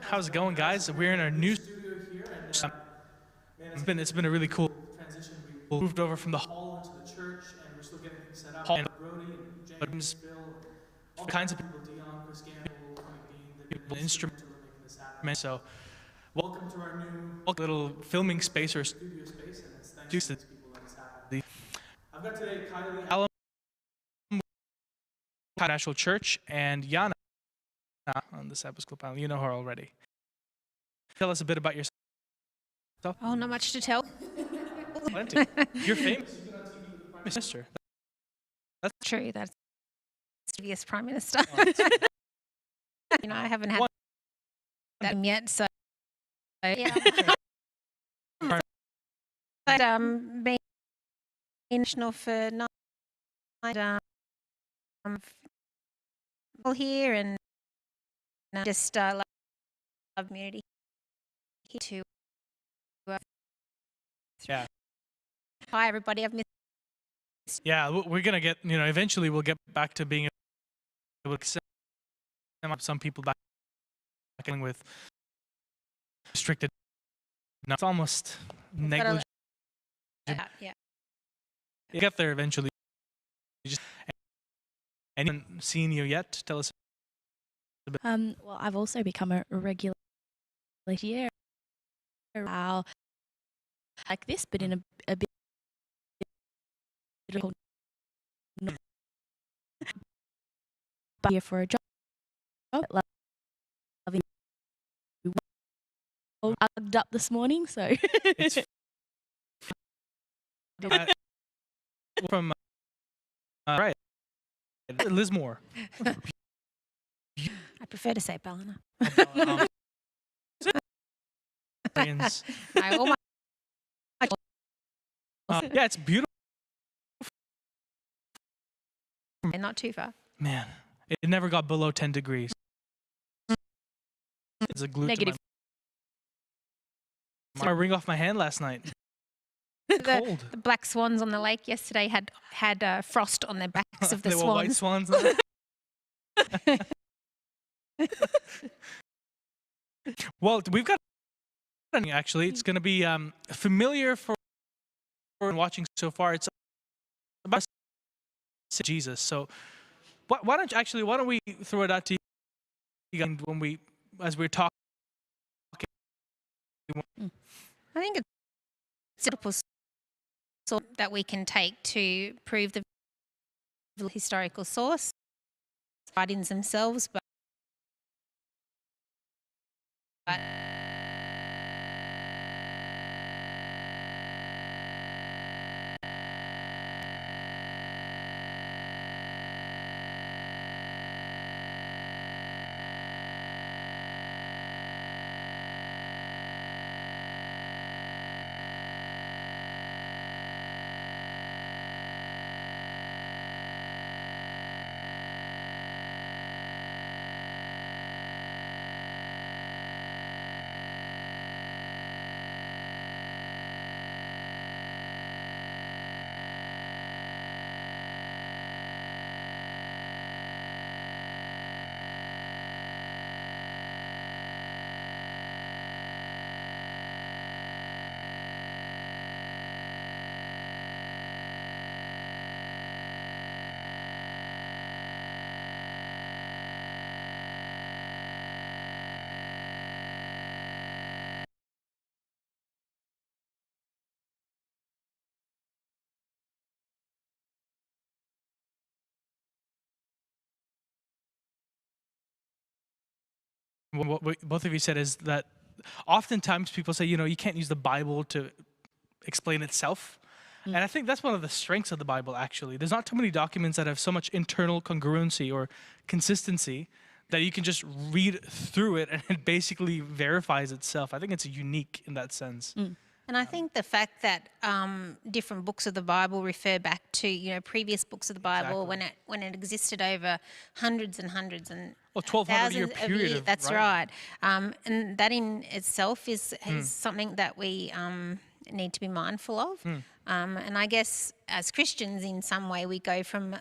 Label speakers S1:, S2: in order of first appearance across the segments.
S1: How's it going, guys? We're in our new studio here, and it's been a really cool transition. We moved over from the hall into the church, and we're still getting things set up. And Brody and James, Bill, all kinds of people, Dion, Chris Gamble, they've been instrumental in making this happen. So, welcome to our new little filming space or studio space, and it's thanks to these people that it's happening. I've got today Kylie Allen, National Church, and Yana on the Sabbath School panel. You know her already. Tell us a bit about yourself.
S2: Oh, not much to tell.
S1: Plenty. You're famous. You've been on TV with the Prime Minister.
S2: That's true. That's the previous Prime Minister. I haven't had that yet, so yeah. But being national for 9 people here, and just love community here too.
S1: Yeah.
S2: Hi, everybody. I've missed.
S1: Yeah, we're gonna get. Eventually we'll get back to being able to accept some people back dealing with restricted. No, it's almost negligible.
S2: Yeah.
S1: You get there eventually. Anyone seen you yet? Tell us a bit.
S3: Well, I've also become a regular here. Wow. Like this, but in a bit. But here for a job. Loving. Hugged up this morning, so.
S1: It's from right, Lismore.
S2: I prefer to say Ballina.
S1: Yeah, it's beautiful.
S2: And not too far.
S1: Man, it never got below 10 degrees. It's a glue
S3: Negative.
S1: to my ring off my hand last night. Cold.
S2: The black swans on the lake yesterday had frost on their backs of the
S1: They
S2: swans.
S1: were white swans. Well, we've got actually. It's going to be familiar for watching so far. It's about Jesus. So, why don't we throw it out to you as we're talking?
S2: I think it's simple that we can take to prove the historical source, writings themselves, but
S1: what both of you said is that oftentimes people say, you can't use the Bible to explain itself. And I think that's one of the strengths of the Bible, actually. There's not too many documents that have so much internal congruency or consistency that you can just read through it and it basically verifies itself. I think it's unique in that sense.
S2: And I think the fact that different books of the Bible refer back to previous books of the Bible when it existed over hundreds and hundreds and
S1: 1,200-year period.
S2: Of years. That's right. And that in itself is something that we need to be mindful of. And I guess as Christians, in some way, we go from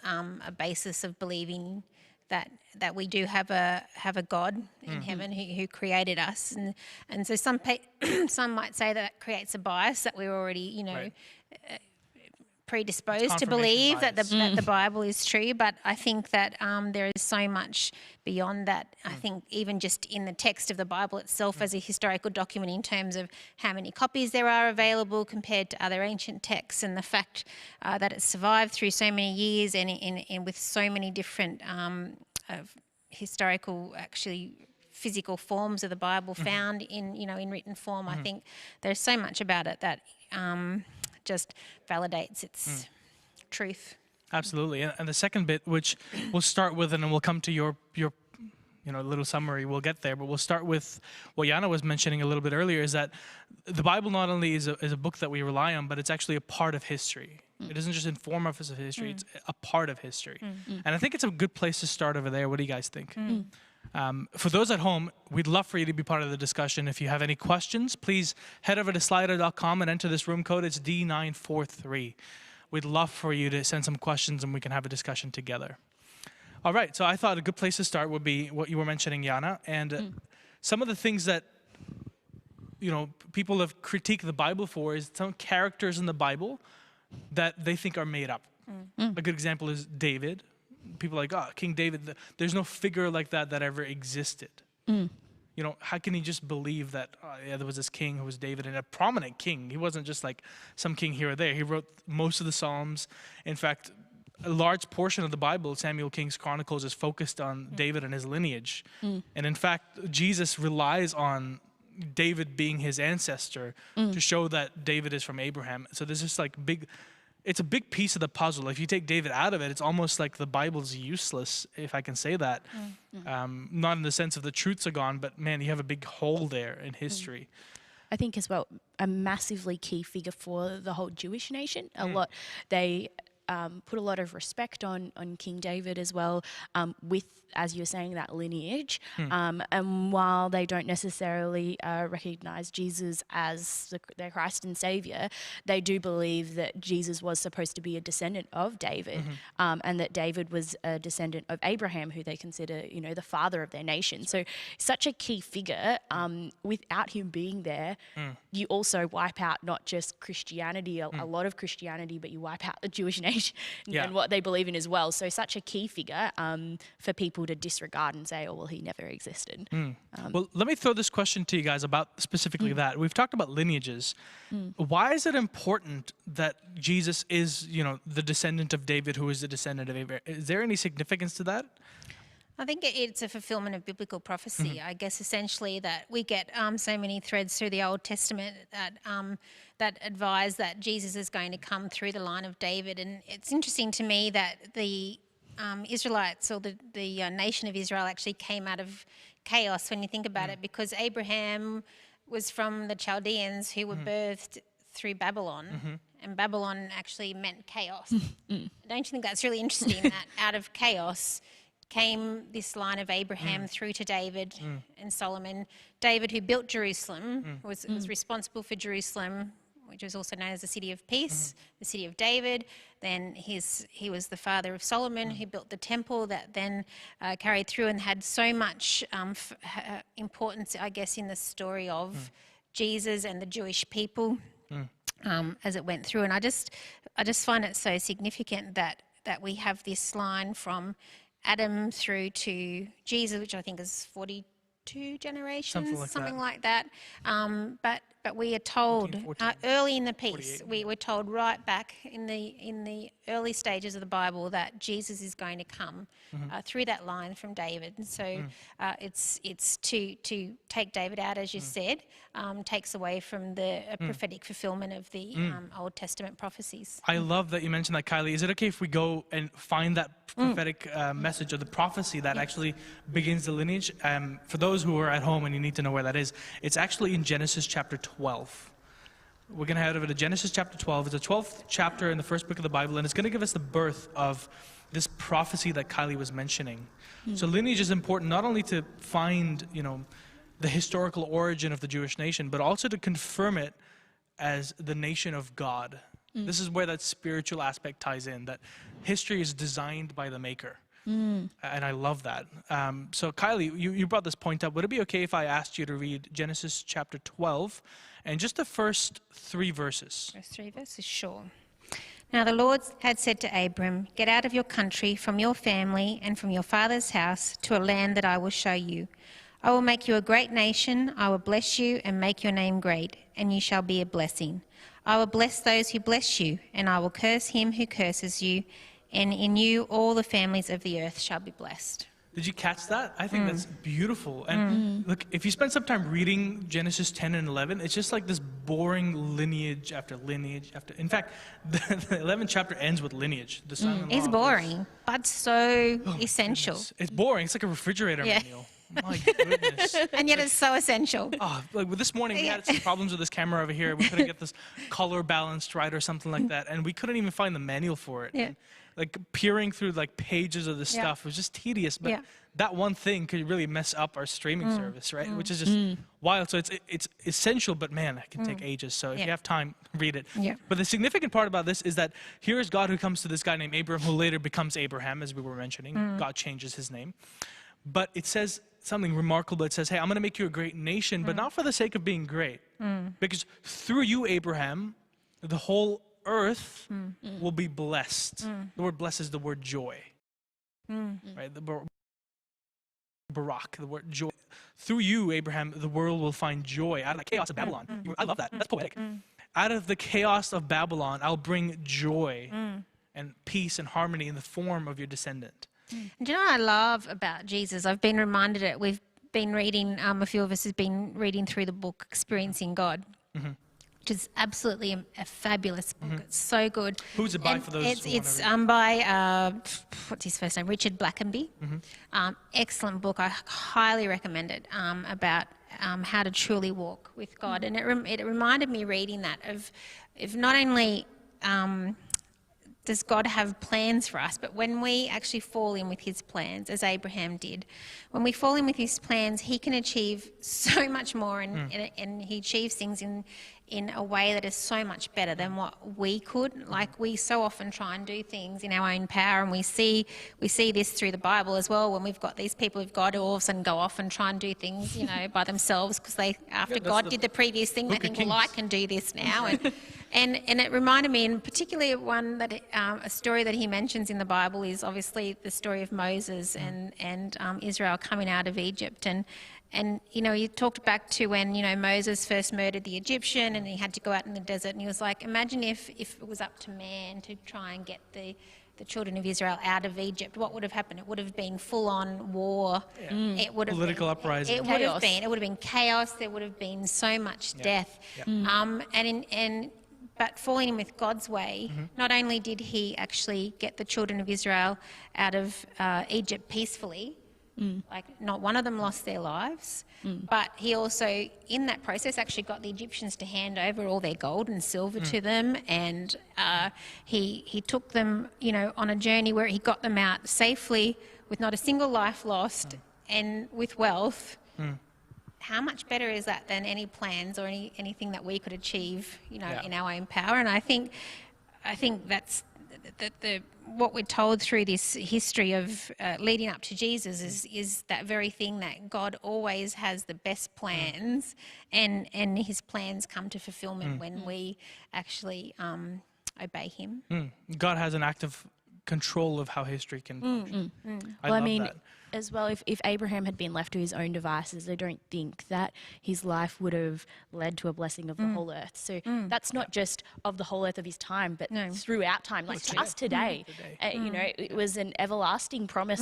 S2: a basis of believing that we do have a God in heaven who created us, and so some might say that creates a bias that we're already
S1: Right.
S2: predisposed to
S1: Confirmation
S2: believe
S1: bias.
S2: that the Bible is true, but I think that there is so much beyond that. I think even just in the text of the Bible itself as a historical document, in terms of how many copies there are available compared to other ancient texts, and the fact that it's survived through so many years and with so many different historical, actually physical forms of the Bible found in written form. I think there's so much about it that just validates its truth.
S1: Absolutely. And the second bit, which we'll start with, and then we'll come to your little summary. We'll get there, but we'll start with what Jana was mentioning a little bit earlier, is that the Bible not only is a book that we rely on, but it's actually a part of history. It doesn't just inform us of history, it's a part of history. And I think it's a good place to start over there. What do you guys think? For those at home, we'd love for you to be part of the discussion. If you have any questions, please head over to slido.com and enter this room code. It's D943. We'd love for you to send some questions and we can have a discussion together. All right, so I thought a good place to start would be what you were mentioning, Jana, and some of the things that people have critiqued the Bible for is some characters in the Bible that they think are made up. A good example is David. People are like, oh, King David, there's no figure like that ever existed. How can you just believe that, there was this king who was David, and a prominent king? He wasn't just like some king here or there. He wrote most of the Psalms. In fact, a large portion of the Bible, Samuel King's Chronicles, is focused on David and his lineage. And in fact, Jesus relies on David being his ancestor to show that David is from Abraham. So there's just like it's a big piece of the puzzle. If you take David out of it, it's almost like the Bible's useless, if I can say that. Not in the sense of the truths are gone, but man, you have a big hole there in history.
S3: I think as well, a massively key figure for the whole Jewish nation. They put a lot of respect on King David as well, with, as you were saying, that lineage. And while they don't necessarily recognize Jesus as their Christ and Savior, they do believe that Jesus was supposed to be a descendant of David, and that David was a descendant of Abraham, who they consider, the father of their nation. So such a key figure. Without him being there, you also wipe out not just Christianity, a lot of Christianity, but you wipe out the Jewish nation and what they believe in as well. So such a key figure for people to disregard and say, oh, well, he never existed.
S1: Well, let me throw this question to you guys about specifically that. We've talked about lineages. Why is it important that Jesus is, the descendant of David, who is the descendant of Abraham? Is there any significance to that?
S2: I think it's a fulfillment of biblical prophecy. I guess essentially that we get so many threads through the Old Testament that advise that Jesus is going to come through the line of David. And it's interesting to me that the Israelites, or the nation of Israel, actually came out of chaos when you think about it, because Abraham was from the Chaldeans who were birthed through Babylon, and Babylon actually meant chaos. Don't you think that's really interesting, that out of chaos came this line of Abraham through to David and Solomon. David, who built Jerusalem, was responsible for Jerusalem, which was also known as the City of Peace, the City of David. Then he was the father of Solomon, who built the temple that then carried through and had so much importance, I guess, in the story of Jesus and the Jewish people as it went through. And I just find it so significant that we have this line from Adam through to Jesus, which I think is 42 generations, something like that. But we are told early in the piece, we were told right back in the early stages of the Bible that Jesus is going to come through that line from David. And so it's to take David out, as you said, takes away from the prophetic fulfillment of the Old Testament prophecies.
S1: I love that you mentioned that, Kylie. Is it okay if we go and find that prophetic message or the prophecy that actually begins the lineage? For those who are at home and you need to know where that is, it's actually in Genesis chapter 12. We're going to head over to Genesis chapter 12. It's the 12th chapter in the first book of the Bible, and it's going to give us the birth of this prophecy that Kylie was mentioning. So lineage is important not only to find, the historical origin of the Jewish nation, but also to confirm it as the nation of God. This is where that spiritual aspect ties in, that history is designed by the Maker. And I love that. So Kylie, you brought this point up. Would it be okay if I asked you to read Genesis chapter 12 and just the first 3 verses?
S2: Verse 3 verses, sure. Now the Lord had said to Abram, "Get out of your country, from your family, and from your father's house, to a land that I will show you. I will make you a great nation. I will bless you and make your name great, and you shall be a blessing. I will bless those who bless you, and I will curse him who curses you, and in you all the families of the earth shall be blessed."
S1: Did you catch that? I think that's beautiful. And look, if you spend some time reading Genesis 10 and 11, it's just like this boring lineage after lineage after. In fact, the 11th chapter ends with lineage. The son-in-law
S2: It's boring, but so essential.
S1: Goodness. It's boring. It's like a refrigerator
S2: Yeah.
S1: manual. My goodness.
S2: And yet it's so essential.
S1: Oh, like this morning we had some problems with this camera over here. We couldn't get this color balanced right or something like that, and we couldn't even find the manual for it.
S2: Yeah.
S1: And, like peering through like pages of the
S2: Yeah.
S1: stuff was just tedious. But
S2: Yeah.
S1: that one thing could really mess up our streaming service, right? Which is just wild. So it's essential, but man, it can take ages. So if
S2: Yeah.
S1: you have time, read it.
S2: Yeah.
S1: But the significant part about this is that here is God who comes to this guy named Abram, who later becomes Abraham, as we were mentioning. God changes his name. But it says something remarkable. It says, hey, I'm going to make you a great nation, but not for the sake of being great. Because through you, Abraham, the whole earth will be blessed. The word blessed is the word joy. Right? The Barak, the word joy. Through you, Abraham, the world will find joy out of the chaos of Babylon. I love that. That's poetic. Out of the chaos of Babylon, I'll bring joy and peace and harmony in the form of your descendant.
S2: And do you know what I love about Jesus? I've been reminded it. We've been reading, a few of us have been reading through the book Experiencing God, which is absolutely a fabulous book. It's so good.
S1: Who's it by
S2: And
S1: for those who
S2: It's
S1: wanna
S2: by, what's his first name? Richard Blackenby. Excellent book. I highly recommend it, about how to truly walk with God. And it reminded me reading that of not only does God have plans for us, but when we actually fall in with his plans, as Abraham did, when we fall in with his plans, he can achieve so much more, and he achieves things in a way that is so much better than what we could. Like, we so often try and do things in our own power, and we see this through the Bible as well, when we've got these people of God who all of a sudden go off and try and do things, by themselves, because after God did the previous thing, they think, well, I can do this now. And it reminded me, and particularly one that a story that he mentions in the Bible is obviously the story of Moses and Israel coming out of Egypt. And you talked back to when, Moses first murdered the Egyptian and he had to go out in the desert, and he was like, imagine if it was up to man to try and get the children of Israel out of Egypt, what would have happened? It would have been full-on war. Yeah. It would have
S1: Political
S2: been,
S1: uprising.
S2: It would have been. It would have been chaos. There would have been so much death. Yeah. But falling in with God's way, not only did he actually get the children of Israel out of Egypt peacefully, like not one of them lost their lives, but he also, in that process, actually got the Egyptians to hand over all their gold and silver to them, and he took them, on a journey where he got them out safely with not a single life lost and with wealth. How much better is that than any plans or anything that we could achieve, in our own power? And I think that's what we're told through this history of leading up to Jesus is that very thing, that God always has the best plans, and his plans come to fulfillment when we actually obey him.
S1: God has an active control of how history can function. I love that.
S3: As well, if Abraham had been left to his own devices, I don't think that his life would have led to a blessing of the whole earth. So that's not just of the whole earth of his time, but throughout time, like to us today. It was an everlasting promise,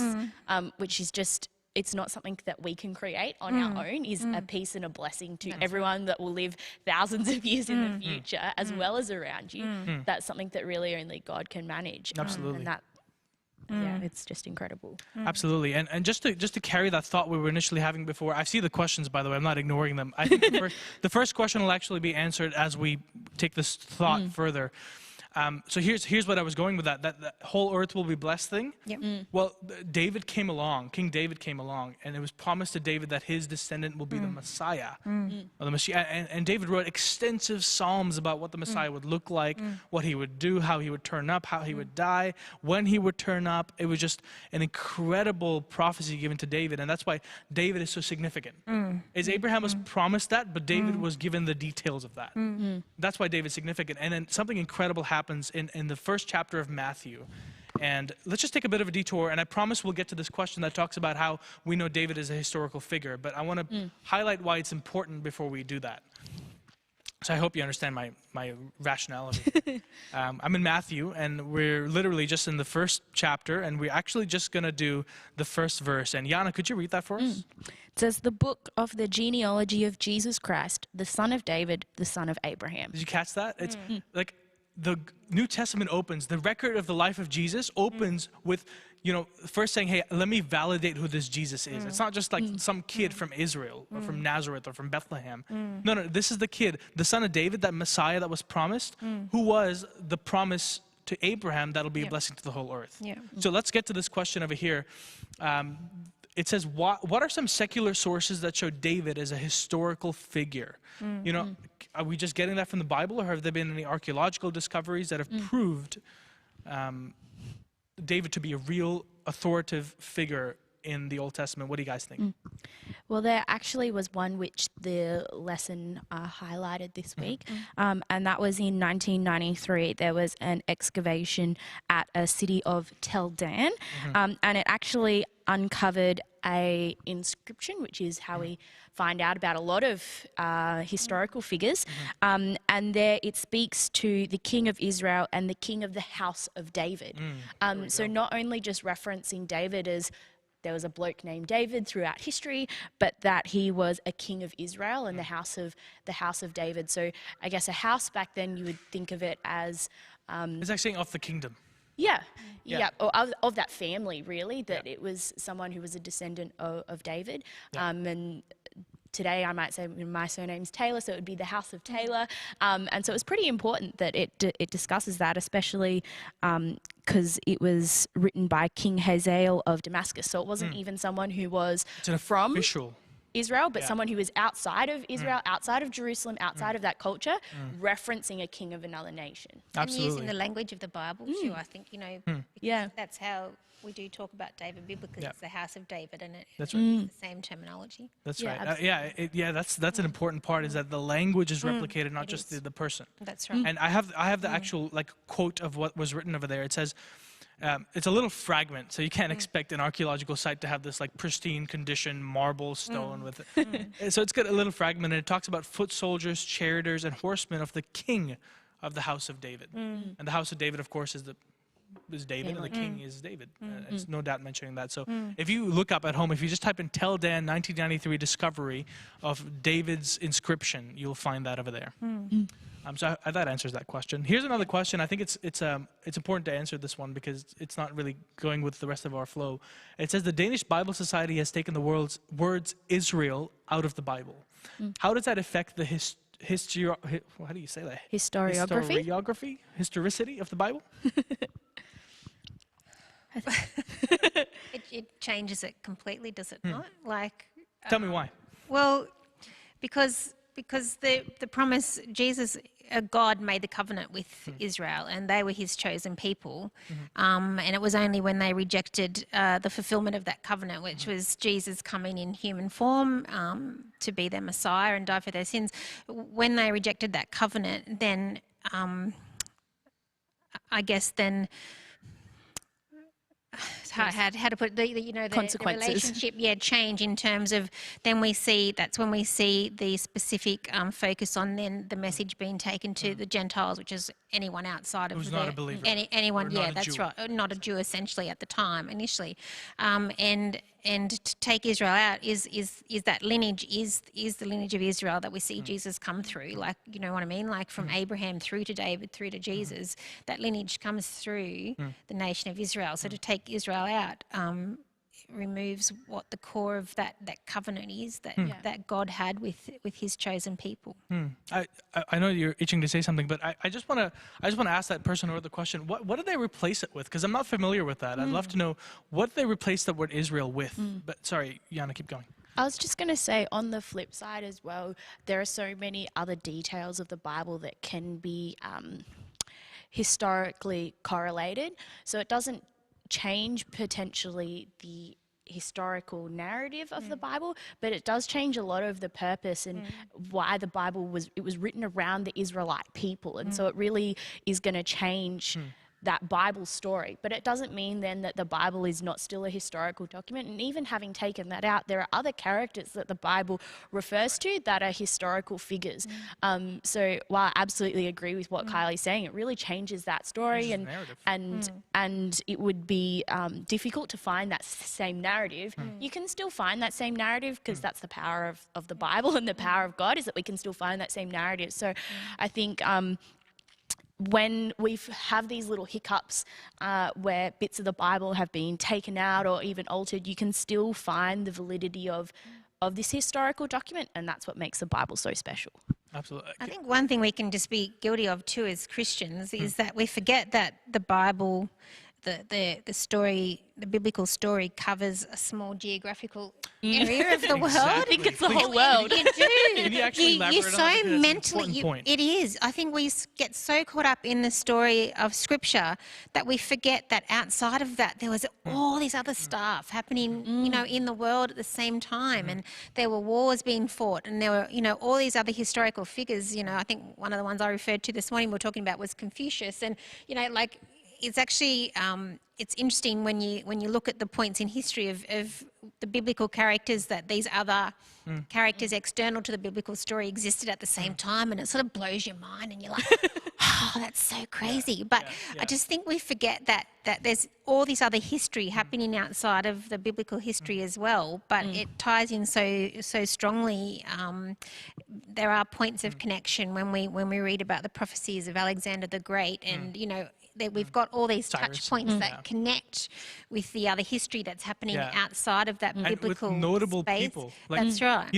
S3: which is just, it's not something that we can create on our own, is a peace and a blessing to everyone that will live thousands of years in the future, as well as around you. That's something that really only God can manage.
S1: Absolutely.
S3: And that, yeah, it's just incredible.
S1: Absolutely. And just to carry that thought we were initially having before, I see the questions, by the way, I'm not ignoring them. I think the first question will actually be answered as we take this thought further. So here's what I was going with that whole earth will be blessed thing.
S2: Yep.
S1: Well, David came along, King David came along, and it was promised to David that his descendant will be the Messiah, or the Messiah. And David wrote extensive psalms about what the Messiah would look like, what he would do, how he would turn up, how he would die, when he would turn up. It was just an incredible prophecy given to David, and that's why David is so significant. Is Abraham was promised that, but David was given the details of that. That's why David's significant. And then something incredible happens in the first chapter of Matthew. And let's just take a bit of a detour, and I promise we'll get to this question that talks about how we know David is a historical figure, but I want to highlight why it's important before we do that. So I hope you understand my rationality. I'm in Matthew, and we're literally just in the first chapter, and we're actually just going to do the first verse. And Yana, could you read that for us?
S3: It says, the book of the genealogy of Jesus Christ, the son of David, the son of Abraham.
S1: Did you catch that? It's like the New Testament opens, the record of the life of Jesus opens with, first saying, hey, let me validate who this Jesus is. It's not just like some kid from Israel or from Nazareth or from Bethlehem. No, this is the kid, the son of David, that Messiah that was promised, who was the promise to Abraham that'll be a blessing to the whole earth. So let's get to this question over here. It says, what are some secular sources that show David as a historical figure? Are we just getting that from the Bible, or have there been any archaeological discoveries that have proved David to be a real authoritative figure in the Old Testament? What do you guys think?
S3: Well, there actually was one which the lesson highlighted this week, and that was in 1993. There was an excavation at a city of Tel Dan, and it actually uncovered a inscription, which is how we find out about a lot of historical figures. And there it speaks to the king of Israel and the king of the house of David. So not only just referencing David as there was a bloke named David throughout history, but that he was a king of Israel and the house of David. So I guess a house back then, you would think of it as
S1: It's like saying of the kingdom.
S3: Or of that family, really, that it was someone who was a descendant of David. And today I might say my surname's Taylor, so it would be the house of Taylor. And so it's pretty important that it discusses that, especially because it was written by King Hazael of Damascus. So it wasn't even someone who was from Israel, but someone who was outside of Israel, outside of Jerusalem, outside of that culture, referencing a king of another nation.
S2: Absolutely. And using the language of the Bible too, I think, because that's how we do talk about David biblically. It's the house of David, and it's the same terminology.
S1: That's right. That's an important part, is that the language is replicated, not just the person.
S2: That's right.
S1: And I have the actual quote of what was written over there. It says, it's a little fragment, so you can't expect an archaeological site to have this pristine condition marble stone with it. So it's got a little fragment, and it talks about foot soldiers, charioteers, and horsemen of the king of the house of David. And the house of David, of course, is David, and the king is David. It's no doubt mentioning that. So if you look up at home, if you just type in Tel Dan 1993 discovery of David's inscription, you'll find that over there. So that answers that question. Here's another question. I think it's important to answer this one because it's not really going with the rest of our flow. It says the Danish Bible Society has taken the words Israel out of the Bible. How does that affect the how do you say that? Historicity of the Bible?
S2: It changes it completely, does it not?
S1: Tell me why.
S2: Well, because the promise, God made the covenant with Israel, and they were his chosen people. And it was only when they rejected the fulfillment of that covenant, which was Jesus coming in human form to be their Messiah and die for their sins. When they rejected that covenant, then how to put the
S3: consequences.
S2: The relationship change in terms of then that's when we see the specific focus on then the message being taken to the Gentiles, which is anyone outside of
S1: who's not a believer,
S2: anyone that's right, not a Jew essentially at the time initially, and to take Israel out is that lineage is the lineage of Israel that we see Jesus come through, you know what I mean, from Abraham through to David through to Jesus, that lineage comes through the nation of Israel. So to take Israel out removes what the core of that covenant is that God had with his chosen people.
S1: I know you're itching to say something, but I just want to ask that person or the question, what did they replace it with? Because I'm not familiar with that. I'd love to know what they replaced the word Israel with. But sorry, Yana, keep going.
S3: I was just going to say, on the flip side as well, there are so many other details of the Bible that can be historically correlated. So it doesn't change potentially the historical narrative of the Bible, but it does change a lot of the purpose and why the Bible was written around the Israelite people. And so it really is going to change that Bible story. But it doesn't mean then that the Bible is not still a historical document. And even having taken that out, there are other characters that the Bible refers to that are historical figures. So while I absolutely agree with what Kylie's saying, it really changes that story, and it would be difficult to find that same narrative. You can still find that same narrative because that's the power of the Bible, and the power of God is that we can still find that same narrative. So I think when we have these little hiccups where bits of the Bible have been taken out or even altered, you can still find the validity of this historical document, and that's what makes the Bible so special.
S1: Absolutely.
S2: I think one thing we can just be guilty of too as Christians is that we forget that the Bible, the story, the biblical story covers a small geographical area of the world.
S3: I think it's the whole world.
S2: You do.
S1: Can you actually elaborate
S2: You're
S1: on
S2: so
S1: that? Because it's an
S2: mentally.
S1: important point.
S2: It is. I think we get so caught up in the story of Scripture that we forget that outside of that there was all this other stuff happening, in the world at the same time, and there were wars being fought, and there were, all these other historical figures. I think one of the ones I referred to this morning we were talking about was Confucius, and it's actually it's interesting when you look at the points in history of the biblical characters that these other characters external to the biblical story existed at the same time, and it sort of blows your mind, and you're like, oh, that's so crazy. But I just think we forget that there's all this other history happening outside of the biblical history as well, but it ties in so strongly. There are points of connection when we read about the prophecies of Alexander the Great, and that we've got all these touch points that connect with the other history that's happening outside of that biblical
S1: and with notable
S2: space.
S1: people.
S2: That's right.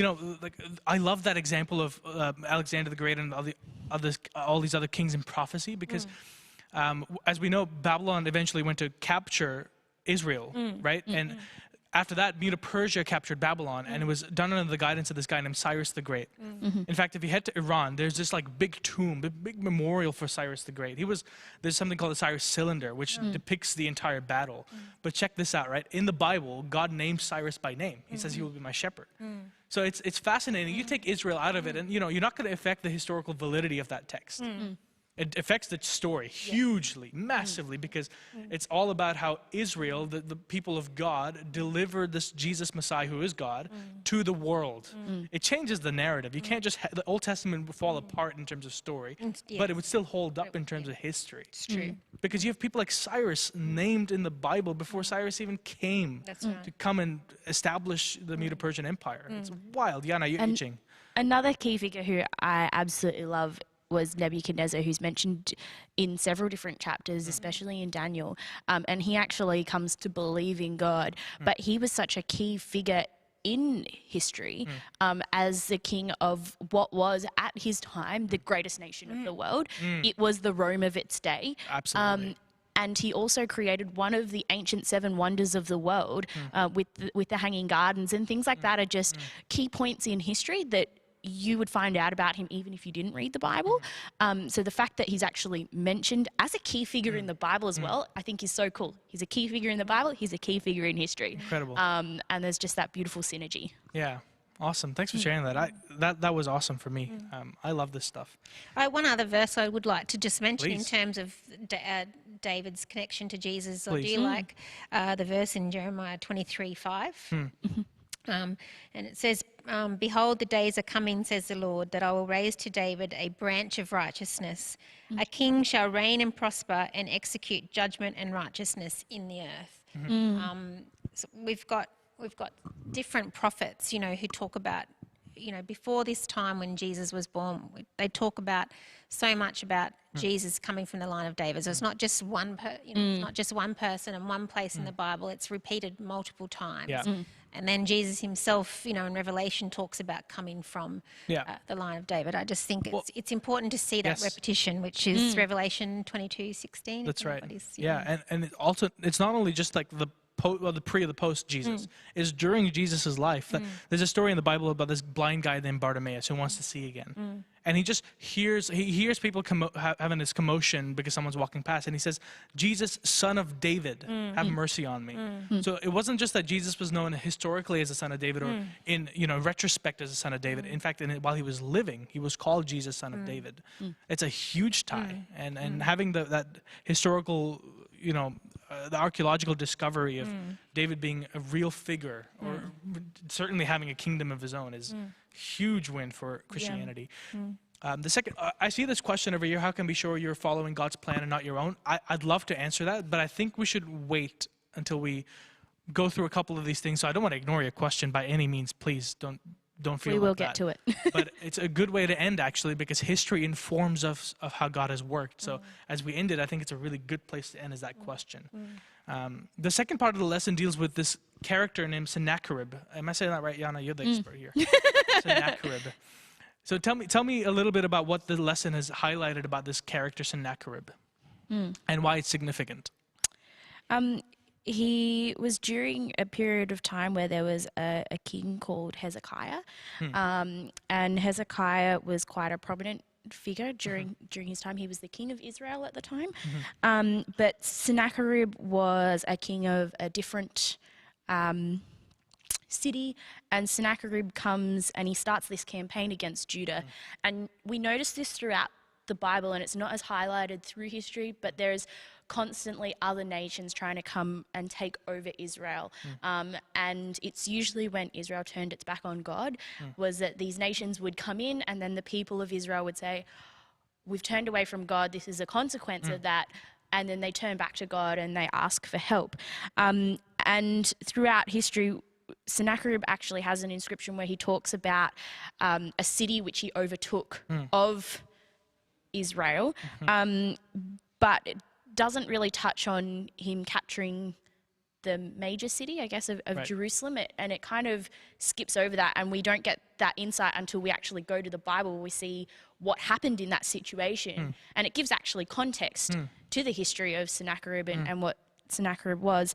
S1: I love that example of Alexander the Great and all these other kings in prophecy, because as we know, Babylon eventually went to capture Israel, right? And after that, Medo-Persia captured Babylon, and it was done under the guidance of this guy named Cyrus the Great. In fact, if you head to Iran, there's this big tomb, big memorial for Cyrus the Great. There's something called the Cyrus Cylinder, which depicts the entire battle. But check this out, right? In the Bible, God names Cyrus by name. He says he will be my shepherd. So it's fascinating. You take Israel out of it, and you're not going to affect the historical validity of that text. It affects the story hugely, massively, because it's all about how Israel, the people of God, delivered this Jesus Messiah, who is God, to the world. It changes the narrative. You can't just the Old Testament would fall apart in terms of story, but it would still hold up in terms of history.
S2: It's true.
S1: Because you have people like Cyrus named in the Bible before Cyrus even came to come and establish the Medo-Persian Empire. It's wild. Yana, you're itching.
S3: Another key figure who I absolutely love was Nebuchadnezzar, who's mentioned in several different chapters, especially in Daniel. And he actually comes to believe in God. But he was such a key figure in history as the king of what was, at his time, the greatest nation of the world. It was the Rome of its day.
S1: Absolutely.
S3: And he also created one of the ancient 7 wonders of the world with the hanging gardens and things like that are just key points in history that you would find out about him even if you didn't read the Bible. So the fact that he's actually mentioned as a key figure in the Bible as well, I think is so cool. He's a key figure in the Bible, he's a key figure in history.
S1: Incredible.
S3: And there's just that beautiful synergy.
S1: Yeah. Awesome. Thanks for sharing that. That was awesome for me. I love this stuff.
S2: One other verse I would like to just mention in
S1: Please.
S2: terms of David's connection to Jesus. Or do
S1: Please.
S2: you like the verse in Jeremiah 23:5? And it says, behold, the days are coming, says the Lord, that I will raise to David a branch of righteousness. A king shall reign and prosper and execute judgment and righteousness in the earth. So we've got different prophets, who talk about before this time when Jesus was born, they talk about so much about Jesus coming from the line of David. So it's not just it's not just one person and one place in the Bible. It's repeated multiple times.
S1: Yeah.
S2: And then Jesus himself, in Revelation talks about coming from the line of David. I just think it's important to see that repetition, which is Revelation 22:16.
S1: That's right. And it also, it's not only just like the pre or the post Jesus, is during Jesus's life. There's a story in the Bible about this blind guy named Bartimaeus who wants to see again. And he just hears people having this commotion because someone's walking past, and he says, "Jesus, son of David, have mercy on me." So it wasn't just that Jesus was known historically as the son of David, or in retrospect as the son of David. In fact, while he was living, he was called Jesus, son of David. It's a huge tie, and having that historical, the archaeological discovery of David being a real figure, or certainly having a kingdom of his own, is huge win for Christianity. The second, I see this question every year: how can we be sure you're following God's plan and not your own? I'd love to answer that, but I think we should wait until we go through a couple of these things. So I don't want to ignore your question by any means. Please don't feel
S3: We
S1: like
S3: will
S1: that.
S3: get to it.
S1: But it's a good way to end, actually, because history informs us of how God has worked. So as we end it, I think it's a really good place to end, is that question. The second part of the lesson deals with this character named Sennacherib. Am I saying that right, Yana? You're the expert here. Sennacherib. So tell me a little bit about what the lesson has highlighted about this character Sennacherib and why it's significant.
S3: He was during a period of time where there was a king called Hezekiah, and Hezekiah was quite a prominent figure during his time. He was the king of Israel at the time, but Sennacherib was a king of a different city, and Sennacherib comes and he starts this campaign against Judah. And we notice this throughout the Bible, and it's not as highlighted through history, but there's constantly other nations trying to come and take over Israel. And it's usually when Israel turned its back on God, was that these nations would come in, and then the people of Israel would say, "We've turned away from God, this is a consequence of that." And then they turn back to God and they ask for help. And throughout history, Sennacherib actually has an inscription where he talks about a city which he overtook of Israel, but it doesn't really touch on him capturing the major city, I guess, of Jerusalem, and it kind of skips over that, and we don't get that insight until we actually go to the Bible, where we see what happened in that situation, and it gives actually context to the history of Sennacherib and what Sennacherib was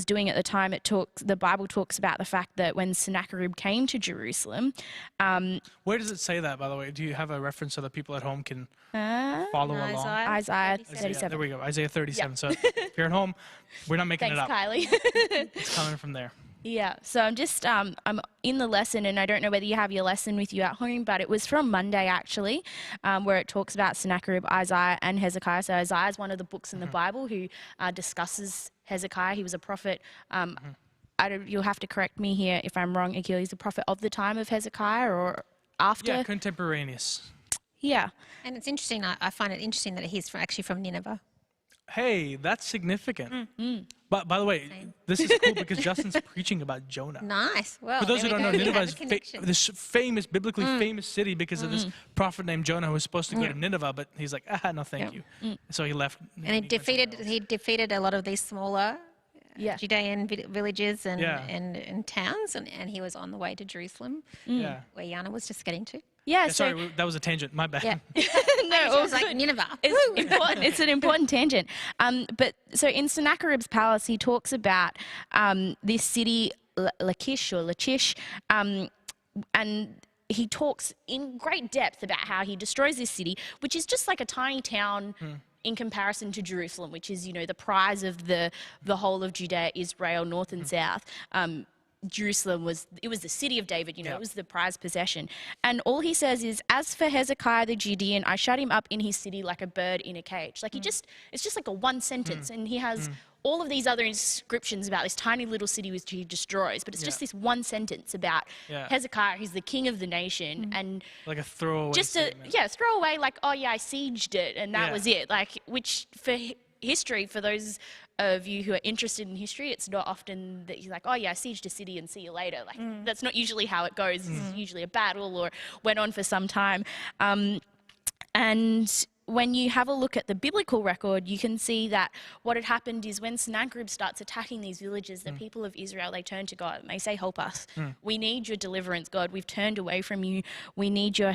S3: doing at the time. The Bible talks about the fact that when Sennacherib came to Jerusalem,
S1: Where does it say that, by the way? Do you have a reference so that people at home can follow along?
S3: Isaiah
S2: 37.
S3: 37.
S1: There we go, Isaiah 37. So if you're at home, we're not making
S3: Thanks,
S1: it up.
S3: Kylie.
S1: It's coming from there.
S3: Yeah, so I'm just, I'm in the lesson, and I don't know whether you have your lesson with you at home, but it was from Monday, actually, where it talks about Sennacherib, Isaiah, and Hezekiah. So Isaiah is one of the books in the Bible who discusses Hezekiah. He was a prophet. You'll have to correct me here if I'm wrong, Akil. He's a prophet of the time of Hezekiah or after?
S1: Yeah, contemporaneous.
S3: Yeah.
S2: And it's interesting, I find it interesting that he's actually from Nineveh.
S1: Hey, that's significant. But by the way, this is cool because Justin's preaching about Jonah.
S2: Nice. Well,
S1: For those who
S2: there
S1: don't
S2: we
S1: know,
S2: go. We
S1: Nineveh
S2: have
S1: is
S2: a connection.
S1: this famous, biblically famous city because of this prophet named Jonah who was supposed to go to Nineveh, but he's like, no, thank you. So he left.
S2: And he defeated a lot of these smaller Judean villages and towns, and he was on the way to Jerusalem,
S1: Yeah.
S2: where Yana was just getting to.
S3: Yeah,
S1: Yeah,
S3: so
S1: sorry, that was a tangent. My bad.
S2: Yeah.
S3: no,
S2: It was like Nineveh.
S3: It's important. It's an important tangent. But so in Sennacherib's palace, he talks about this city, Lachish, and he talks in great depth about how he destroys this city, which is just like a tiny town in comparison to Jerusalem, which is, the prize of the whole of Judea, Israel, north and south. Jerusalem was the city of David, it was the prized possession. And all he says is, as for Hezekiah the Judean, I shut him up in his city like a bird in a cage. Like it's just like a one sentence, and he has all of these other inscriptions about this tiny little city which he destroys, but it's just this one sentence about Hezekiah, who's the king of the nation, and
S1: Like a throwaway
S3: just
S1: statement.
S3: throw away, like, oh yeah, I sieged it, and that was it. Like, which for history, for those of you who are interested in history, it's not often that you're like, oh yeah, I sieged a city and see you later. Like that's not usually how it goes. It's usually a battle or went on for some time. And when you have a look at the biblical record, you can see that what had happened is when Sennacherib starts attacking these villages, the people of Israel, they turn to God and they say, help us. We need your deliverance, God. We've turned away from you. We need your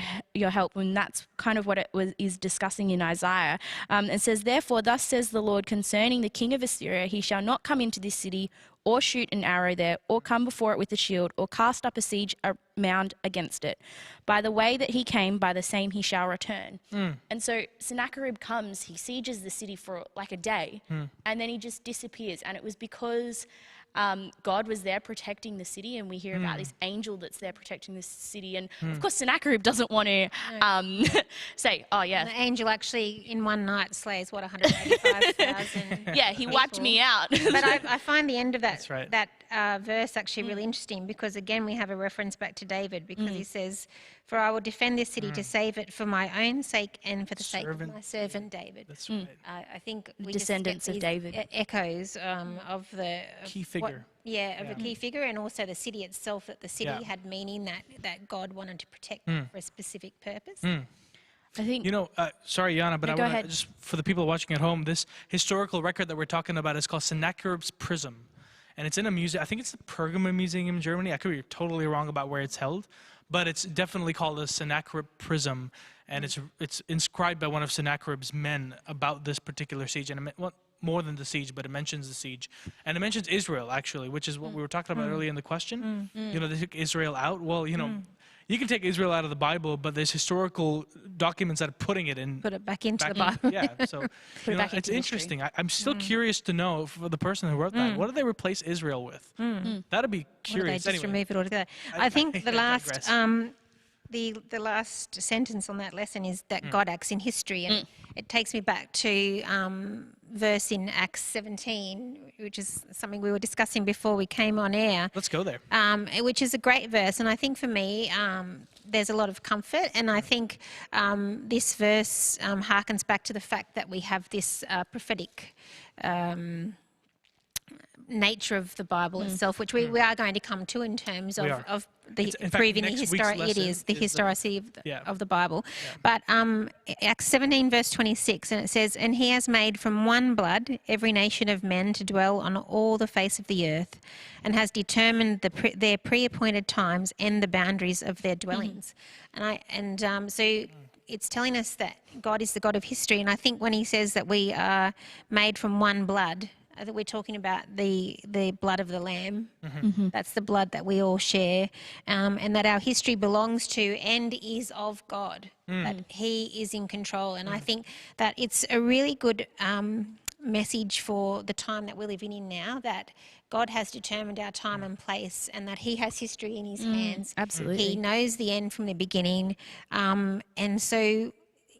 S3: help. And that's kind of what it is discussing in Isaiah. It says, therefore, thus says the Lord concerning the king of Assyria, he shall not come into this city or shoot an arrow there, or come before it with a shield, or cast up a siege a mound against it. By the way that he came, by the same he shall return. And so Sennacherib comes, he sieges the city for like a day, and then he just disappears. And it was because God was there protecting the city, and we hear about this angel that's there protecting the city. And of course, Sennacherib doesn't want to say, oh yeah.
S2: And the angel actually in one night slays, 185,000
S3: Yeah, he wiped me out.
S2: But I find the end of that,
S1: That's right.
S2: that verse actually really interesting, because again we have a reference back to David, because he says, for I will defend this city to save it for my own sake and for the sake of my servant David.
S1: That's right.
S2: I think we
S3: Descendants
S2: just
S3: of
S2: get these
S3: David.
S2: Echoes of the
S1: Key figure.
S2: of a key figure, and also the city itself, that the city had meaning that God wanted to protect for a specific purpose.
S3: I think,
S1: Sorry, Yana, but
S3: No,
S1: I
S3: go
S1: want to
S3: ahead.
S1: just, for the people watching at home, this historical record that we're talking about is called Sennacherib's Prism. And it's in a museum, I think it's the Pergamon Museum in Germany. I could be totally wrong about where it's held, but it's definitely called the Sennacherib Prism. And it's inscribed by one of Sennacherib's men about this particular siege. And more than the siege, but it mentions the siege. And it mentions Israel, actually, which is what we were talking about earlier in the question. They took Israel out. Well, you can take Israel out of the Bible, but there's historical documents that are putting it in.
S2: Put it back into the Bible.
S1: Yeah, so
S3: it back
S1: it's
S3: into
S1: interesting. I'm still curious to know, for the person who wrote that, what did they replace Israel with? That'd be
S2: Or they
S1: curious.
S2: just
S1: Anyway,
S2: remove it altogether. I think the last
S1: digress.
S2: the last sentence on that lesson is that God acts in history, and it takes me back to verse in Acts 17, which is something we were discussing before we came on air.
S1: Let's go there.
S2: Which is a great verse, and I think for me there's a lot of comfort, and I think this verse harkens back to the fact that we have this prophetic nature of the Bible itself, which we are going to come to in terms
S1: We are.
S2: of the
S1: In fact,
S2: proving the
S1: next week's
S2: historic. It
S1: lesson
S2: is the
S1: is
S2: historicity
S1: yeah.
S2: of the Bible. But Acts 17 verse 26, and it says, "And he has made from one blood every nation of men to dwell on all the face of the earth, and has determined their pre-appointed times and the boundaries of their dwellings." So it's telling us that God is the God of history, and I think when he says that we are made from one blood, that we're talking about the blood of the Lamb. That's the blood that we all share, and that our history belongs to and is of God, that he is in control. And I think that it's a really good message for the time that we're living in now, that God has determined our time and place, and that he has history in his hands.
S3: absolutely.
S2: He knows the end from the beginning, and so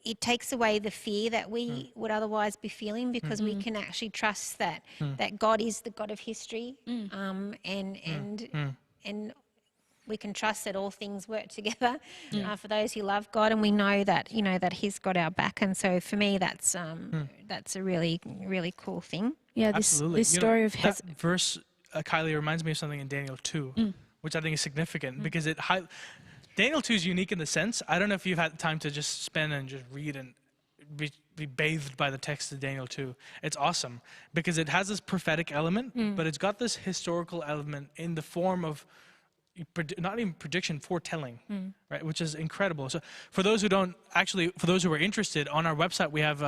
S2: it takes away the fear that we would otherwise be feeling, because we can actually trust that God is the God of history, and we can trust that all things work together for those who love God, and we know that that he's got our back. And so for me, that's a really, really cool thing.
S3: Yeah,
S1: Absolutely.
S3: this story of
S1: that verse, Kylie, reminds me of something in Daniel 2, which I think is significant because Daniel 2 is unique in the sense, I don't know if you've had time to just spend and just read and be bathed by the text of Daniel 2. It's awesome because it has this prophetic element, but it's got this historical element in the form of not even prediction, foretelling, right? Which is incredible. So for those who are interested, on our website we have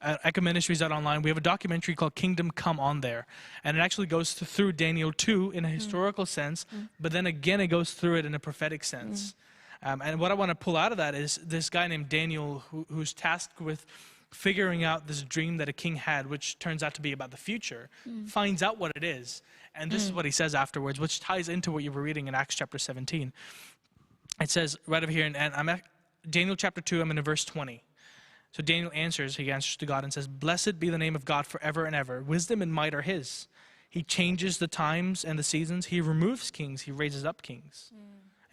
S1: echoministries.online, we have a documentary called Kingdom Come on there. And it actually goes through Daniel 2 in a historical sense, but then again it goes through it in a prophetic sense. And what I want to pull out of that is this guy named Daniel who's tasked with figuring out this dream that a king had, which turns out to be about the future, finds out what it is. And this is what he says afterwards, which ties into what you were reading in Acts chapter 17. It says right over here, and I'm at Daniel chapter 2, I'm in verse 20. So Daniel answers to God and says, "Blessed be the name of God forever and ever. Wisdom and might are his. He changes the times and the seasons. He removes kings. He raises up kings."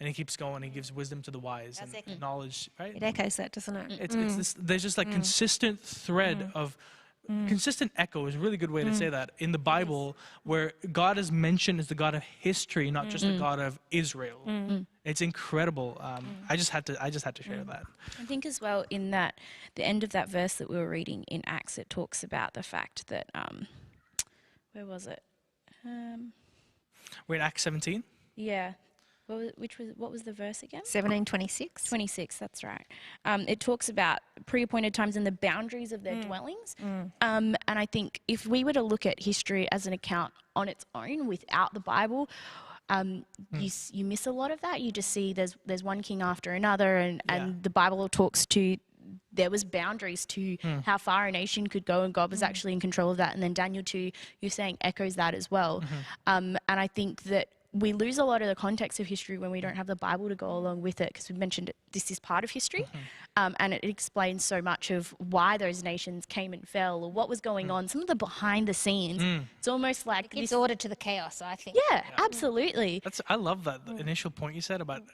S1: And he keeps going. He gives wisdom to the wise and knowledge, right?
S2: It echoes that, doesn't it?
S1: It's this, there's just like consistent thread of consistent echo is a really good way to say that in the Bible, where God is mentioned as the God of history, not just the God of Israel. It's incredible. I just had to share that.
S3: I think as well in that the end of that verse that we were reading in Acts, it talks about the fact that where was it?
S1: We're in Acts 17.
S3: Yeah. What was the verse again?
S2: 17:26.
S3: 26, that's right. It talks about pre-appointed times and the boundaries of their dwellings. And I think if we were to look at history as an account on its own without the Bible, you miss a lot of that. You just see there's one king after another, and the Bible talks to there was boundaries to how far a nation could go, and God was actually in control of that. And then Daniel 2, you're saying, echoes that as well. And I think that we lose a lot of the context of history when we don't have the Bible to go along with it, because we mentioned it, this is part of history, and it explains so much of why those nations came and fell, or what was going on, some of the behind the scenes. It's almost like
S2: It gives order to the chaos, I think.
S3: Yeah, absolutely.
S1: I love that the initial point you said about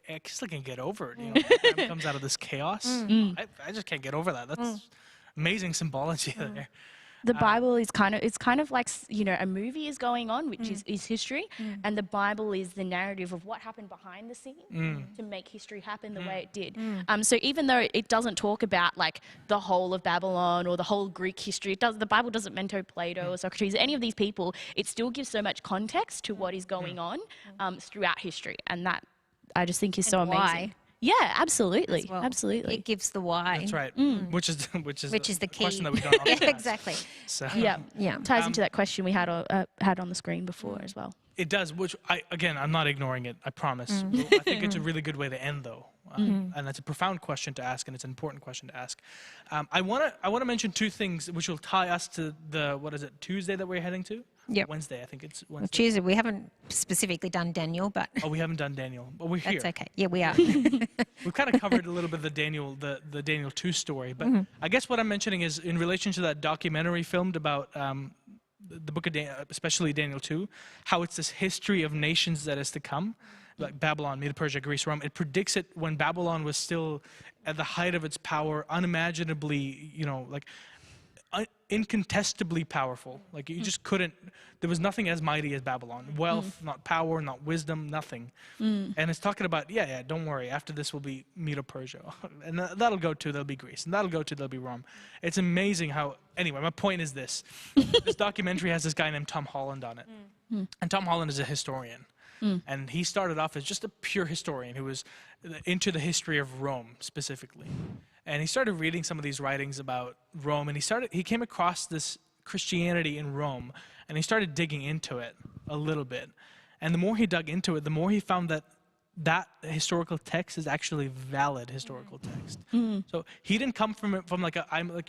S1: I just can't get over it. You know, time comes out of this chaos. I just can't get over that. That's amazing symbology there.
S3: The Bible is kind of like, you know, a movie is going on, which is history, and the Bible is the narrative of what happened behind the scenes to make history happen the way it did. So even though it doesn't talk about like the whole of Babylon or the whole Greek history, the Bible doesn't mention Plato or Socrates, any of these people, it still gives so much context to what is going on throughout history, and that I just think is so amazing.
S2: Why.
S3: Yeah, absolutely,
S2: Well.
S3: absolutely.
S2: It gives the why.
S1: That's right. Which is
S2: the key.
S1: question that we don't often ask.
S2: Exactly.
S1: So.
S2: Yeah.
S3: Ties into that question we had on the screen before as well.
S1: It does, which I'm not ignoring it, I promise. I think it's a really good way to end, though. And it's a profound question to ask, and it's an important question to ask. I want to mention two things which will tie us to Tuesday that we're heading to?
S2: Yep.
S1: Wednesday, I think it's Wednesday.
S2: Well, Tuesday, we haven't specifically done Daniel, but
S1: Oh, we haven't done Daniel, but we're here.
S2: that's okay. Yeah, we are.
S1: We've kind of covered a little bit of the Daniel 2 story, but I guess what I'm mentioning is in relation to that documentary filmed about the book of Daniel, especially Daniel 2, how it's this history of nations that is to come, like Babylon, Medo Persia, Greece, Rome. It predicts it when Babylon was still at the height of its power, unimaginably, incontestably powerful. Like you just couldn't, there was nothing as mighty as Babylon. Wealth, not power, not wisdom, nothing. And it's talking about, don't worry, after this will be Medo Persia. And that'll go to, there'll be Greece. And that'll go to, there'll be Rome. It's amazing how, anyway, my point is this. This documentary has this guy named Tom Holland on it. And Tom Holland is a historian. And he started off as just a pure historian who was into the history of Rome specifically. And he started reading some of these writings about Rome, and he came across this Christianity in Rome, and he started digging into it a little bit. And the more he dug into it, the more he found that historical text is actually valid historical text. So he didn't come from it from like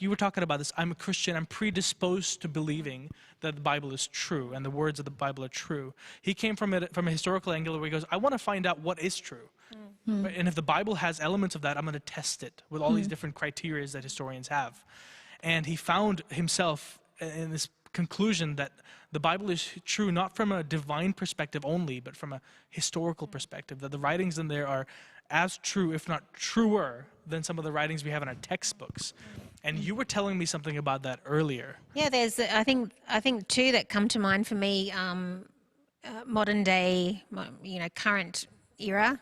S1: you were talking about this, I'm a Christian, I'm predisposed to believing that the Bible is true and the words of the Bible are true. He came from it from a historical angle where he goes, I want to find out what is true. Right? And if the Bible has elements of that, I'm going to test it with all these different criteria that historians have. And he found himself in this conclusion that the Bible is true not from a divine perspective only, but from a historical perspective, that the writings in there are as true, if not truer, than some of the writings we have in our textbooks. And you were telling me something about that earlier.
S2: Yeah, there's I think two that come to mind for me, modern day, current era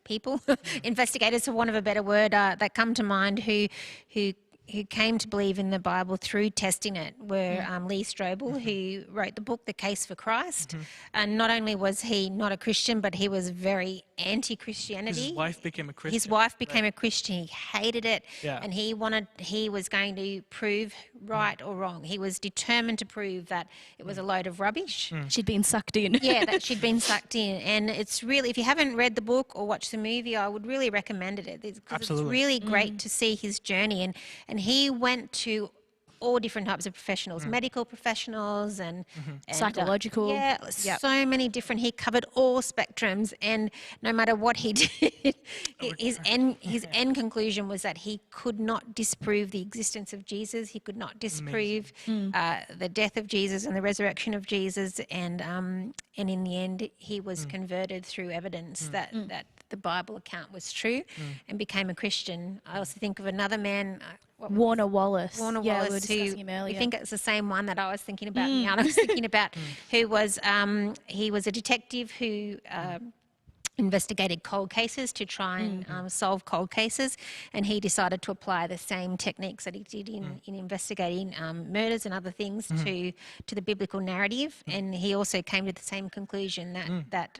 S2: people, investigators, for want of a better word, that come to mind who came to believe in the Bible through testing it were Lee Strobel, who wrote the book The Case for Christ. And not only was he not a Christian, but he was very anti-Christianity.
S1: His wife became a Christian.
S2: His wife became a Christian. He hated it, and he was going to prove right or wrong. He was determined to prove that it was a load of rubbish.
S3: She'd been sucked in.
S2: Yeah, that she'd been sucked in. And it's really, if you haven't read the book or watched the movie, I would really recommend it. Because it's really great to see his journey. And he went to all different types of professionals, medical professionals and
S3: psychological.
S2: So many different, he covered all spectrums, and no matter what he did, his end conclusion was that he could not disprove the existence of Jesus. He could not disprove the death of Jesus and the resurrection of Jesus, and in the end, he was converted through evidence that the Bible account was true and became a Christian. I also think of another man,
S3: Warner Wallace.
S2: Warner
S3: Yeah, we were
S2: Wallace,
S3: discussing
S2: who
S3: him earlier.
S2: I think it's the same one that I was thinking about now. And I was thinking about who was he was a detective who investigated cold cases to try and solve cold cases, and he decided to apply the same techniques that he did in investigating murders and other things to the biblical narrative. And he also came to the same conclusion that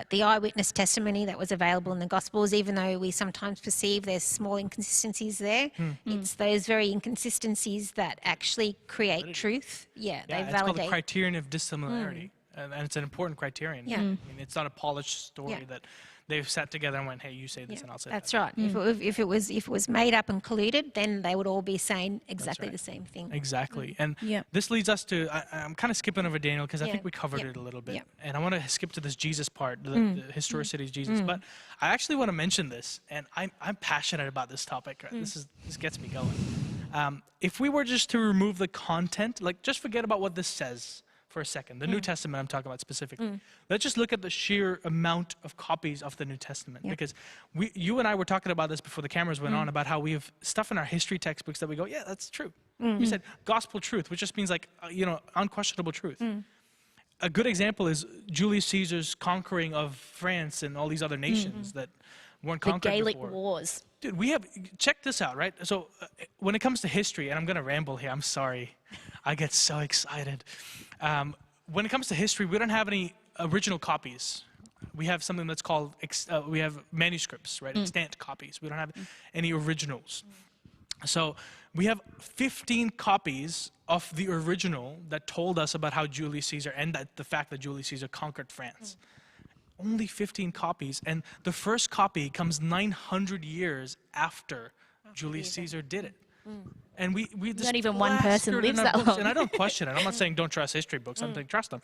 S2: the eyewitness testimony that was available in the Gospels, even though we sometimes perceive there's small inconsistencies there, it's those very inconsistencies that actually create truth. Yeah, they
S1: it's
S2: validate.
S1: called the criterion of dissimilarity. And it's an important criterion.
S2: Yeah.
S1: I mean, it's not a polished story that they've sat together and went, hey, you say this and I'll say
S2: That's
S1: that.
S2: right. If it was made up and colluded, then they would all be saying exactly the same thing.
S1: Exactly. And
S3: Yeah.
S1: this leads us to, I'm kind of skipping over Daniel because I think we covered it a little bit.
S2: Yeah.
S1: And I want to skip to this Jesus part, the historicity of Jesus. But I actually want to mention this, and I'm passionate about this topic. Right? This gets me going. If we were just to remove the content, like just forget about what this says for a second, the New Testament I'm talking about specifically. Let's just look at the sheer amount of copies of the New Testament, because you and I were talking about this before the cameras went on, about how we have stuff in our history textbooks that we go, yeah, that's true. You said gospel truth, which just means like, unquestionable truth. A good example is Julius Caesar's conquering of France and all these other nations that weren't
S3: The
S1: conquered
S3: Gaelic
S1: before.
S3: Wars.
S1: Dude, check this out, right? So when it comes to history, and I'm going to ramble here, I'm sorry. I get so excited. When it comes to history, we don't have any original copies. We have something that's called, we have manuscripts, right? Extant copies. We don't have any originals. So we have 15 copies of the original that told us about how Julius Caesar, and the fact that Julius Caesar conquered France. Only 15 copies, and the first copy comes 900 years after Julius Caesar did it. And we just
S3: Not even one person
S1: plastered
S3: lives
S1: in our
S3: that
S1: books,
S3: long.
S1: and I don't question it. I'm not saying don't trust history books. I'm saying trust them.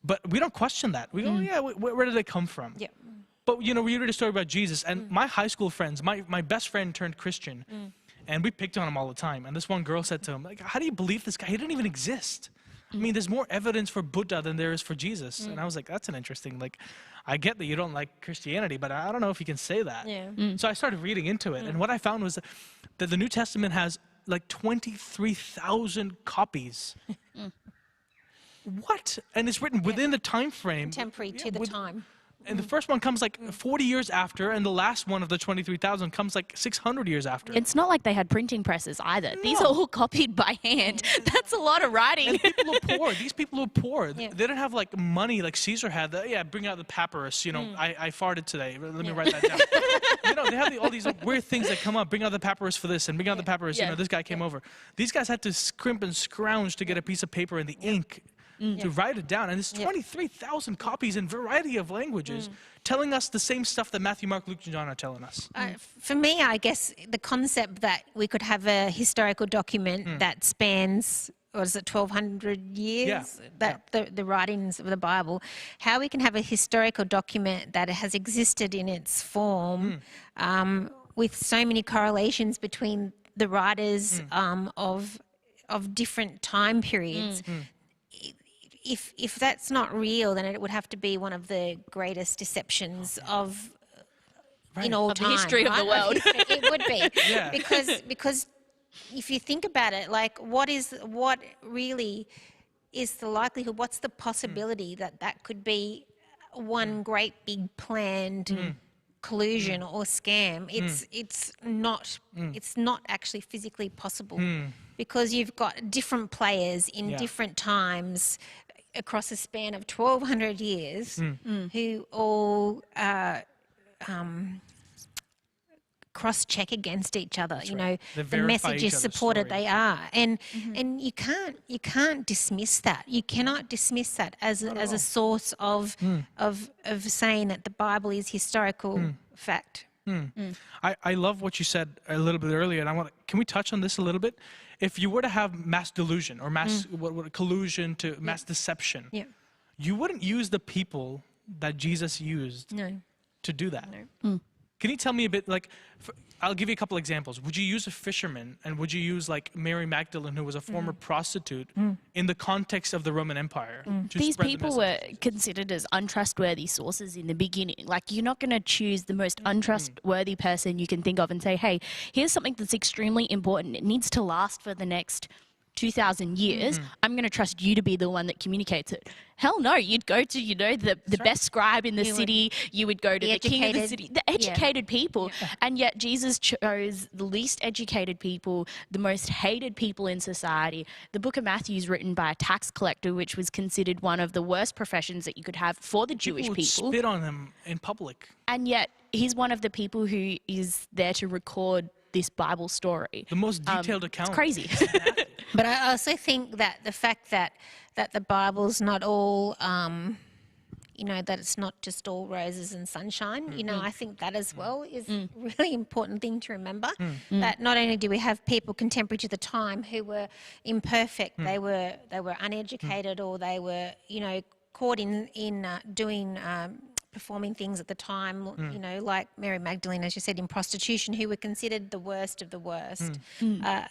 S1: But we don't question that. We go, yeah, where did they come from?
S2: Yeah.
S1: But, we read a story about Jesus, and my high school friends, my best friend turned Christian, and we picked on him all the time. And this one girl said to him, like, how do you believe this guy? He didn't even exist. I mean, there's more evidence for Buddha than there is for Jesus. And I was like, that's an interesting, like, I get that you don't like Christianity, but I don't know if you can say that.
S2: Yeah.
S1: So I started reading into it. And what I found was that the New Testament has like 23,000 copies. What? And it's written within the time frame.
S2: Contemporary to the time.
S1: And the first one comes like 40 years after, and the last one of the 23,000 comes like 600 years after.
S3: It's not like they had printing presses either. These are all copied by hand. That's a lot of writing.
S1: And people are poor. These people are poor. They didn't have like money like Caesar had. Bring out the papyrus. I farted today. Let me write that down. They have all these like, weird things that come up. Bring out the papyrus for this, and bring out the papyrus. This guy came over. These guys had to scrimp and scrounge to get a piece of paper and the ink to write it down. And there's 23,000 copies in a variety of languages telling us the same stuff that Matthew, Mark, Luke, and John are telling us.
S2: For me, I guess the concept that we could have a historical document that spans, what is it, 1,200 years? The writings of the Bible, how we can have a historical document that has existed in its form with so many correlations between the writers of different time periods. If that's not real, then it would have to be one of the greatest deceptions of in all time,
S3: the history of the world.
S2: It would be
S1: Yeah.
S2: because if you think about it, like what really is the likelihood? What's the possibility that could be one great big planned collusion or scam? It's not actually physically possible because you've got different players in different times across a span of 1,200 years who all cross-check against each other. The message is supported. They are, and you can't dismiss that. You cannot dismiss that as a source of saying that the Bible is historical fact.
S1: I love what you said a little bit earlier, and can we touch on this a little bit? If you were to have mass delusion or mass collusion to mass deception, you wouldn't use the people that Jesus used to do that. Can you tell me a bit, like, I'll give you a couple examples. Would you use a fisherman, and would you use, like, Mary Magdalene, who was a former prostitute, in the context of the Roman Empire? To
S3: These
S1: spread the
S3: people
S1: message?
S3: were considered as untrustworthy sources in the beginning. Like, you're not going to choose the most untrustworthy person you can think of and say, hey, here's something that's extremely important. It needs to last for the next 2,000 years. I'm going to trust you to be the one that communicates it. Hell no, you'd go to, the best scribe in the city. You would go to the king of the city, the educated people. And yet Jesus chose the least educated people, the most hated people in society. The book of Matthew is written by a tax collector, which was considered one of the worst professions that you could have for the Jewish
S1: People would
S3: people.
S1: spit on him in public.
S3: And yet he's one of the people who is there to record this Bible story.
S1: The most detailed account.
S3: It's crazy.
S2: But I also think that the fact that the Bible's not all, that it's not just all roses and sunshine, I think that as well is a really important thing to remember. That not only do we have people contemporary to the time who were imperfect, they were uneducated, or they were, caught in doing performing things at the time, like Mary Magdalene, as you said, in prostitution, who were considered the worst of the worst.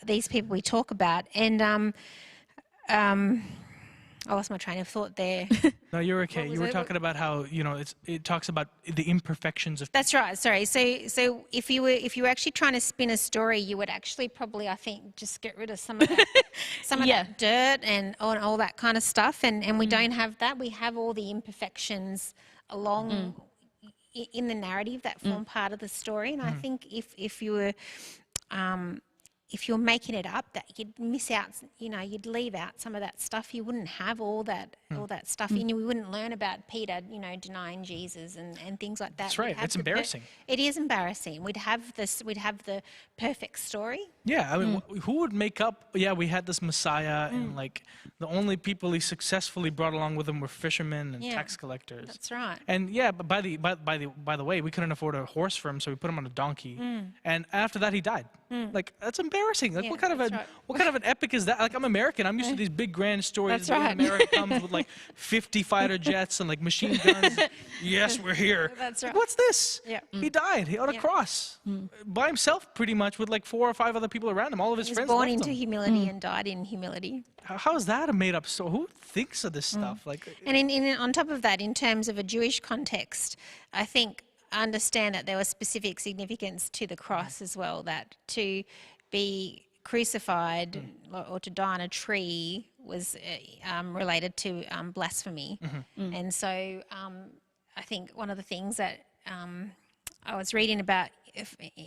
S2: These people we talk about. And I lost my train of thought there.
S1: No, you're okay. You were talking about how, it talks about the imperfections of.
S2: That's right. Sorry. So if you were actually trying to spin a story, you would actually probably, I think, just get rid of some of that, that dirt and all that kind of stuff. And we don't have that. We have all the imperfections along in the narrative that form part of the story. And I think if you were making it up, that you'd miss out, you'd leave out some of that stuff. You wouldn't have all that stuff in you. We wouldn't learn about Peter, denying Jesus and things like that.
S1: That's right. It's embarrassing.
S2: It is embarrassing. We'd have the perfect story.
S1: Yeah, I mean, who would make up? Yeah, we had this Messiah, and like the only people he successfully brought along with him were fishermen and tax collectors.
S2: That's right.
S1: And yeah, but by the way, we couldn't afford a horse for him, so we put him on a donkey. And after that, he died. Like, that's embarrassing. Like, what kind of an epic is that? Like, I'm American. I'm used to these big grand stories.
S2: That's right.
S1: America comes with like 50 fighter jets and like machine guns. Yes, we're here.
S2: That's right.
S1: Like, what's this?
S2: Yeah.
S1: He died. He on a cross by himself, pretty much, with like 4 or 5 other people around him. All of his
S2: He was
S1: friends
S2: born
S1: left
S2: into
S1: him.
S2: humility and died in humility.
S1: How is that a made-up story? Who thinks of this stuff? Like,
S2: And on top of that, in terms of a Jewish context, I think understand that there was specific significance to the cross as well, that to be crucified or to die on a tree was related to blasphemy. And so I think one of the things that I was reading about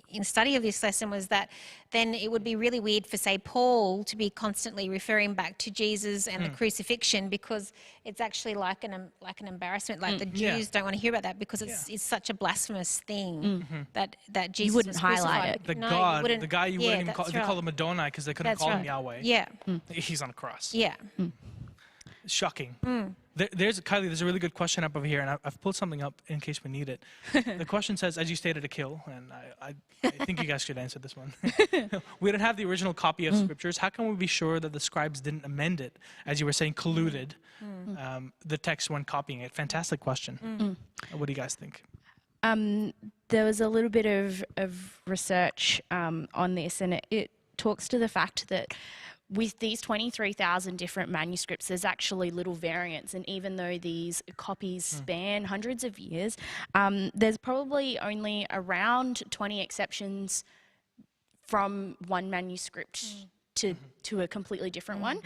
S2: in study of this lesson was that then it would be really weird for, say, Paul to be constantly referring back to Jesus and the crucifixion, because it's actually like an embarrassment. Like the Jews don't want to hear about that because it's such a blasphemous thing that Jesus
S3: wouldn't
S2: was
S3: highlight
S2: crucified.
S1: the the guy you wouldn't even call, they call him Adonai because they couldn't
S2: That's
S1: call him
S2: right.
S1: Yahweh.
S2: Yeah.
S1: He's on a cross.
S2: Yeah.
S1: Shocking. There's Kylie. There's a really good question up over here, and I've pulled something up in case we need it. The question says, as you stated, a kill, and I think you guys should answer this one. We don't have the original copy of scriptures. How can we be sure that the scribes didn't amend it, as you were saying, colluded the text when copying it? Fantastic question. What do you guys think?
S3: There was a little bit of research on this, and it talks to the fact that with these 23,000 different manuscripts, there's actually little variance. And even though these copies span hundreds of years, there's probably only around 20 exceptions from one manuscript to a completely different one.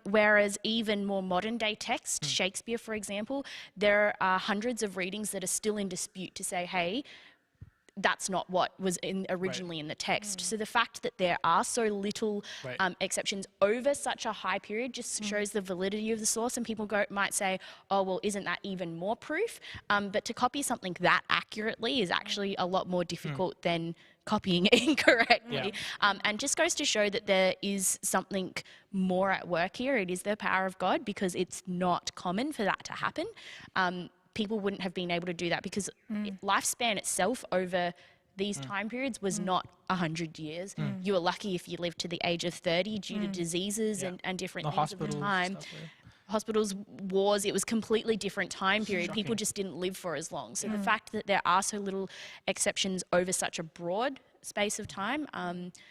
S3: Whereas even more modern day text, Shakespeare, for example, there are hundreds of readings that are still in dispute to say, hey, that's not what was originally in the text. So the fact that there are so little exceptions over such a high period just shows the validity of the source, and people might say, oh, well, isn't that even more proof? But to copy something that accurately is actually a lot more difficult than copying it incorrectly. And just goes to show that there is something more at work here. It is the power of God, because it's not common for that to happen. People wouldn't have been able to do that because lifespan itself over these time periods was not 100 years. You were lucky if you lived to the age of 30 due to diseases and different things at the time. hospitals, wars, it was completely different time period. People just didn't live for as long. So the fact that there are so little exceptions over such a broad space of time,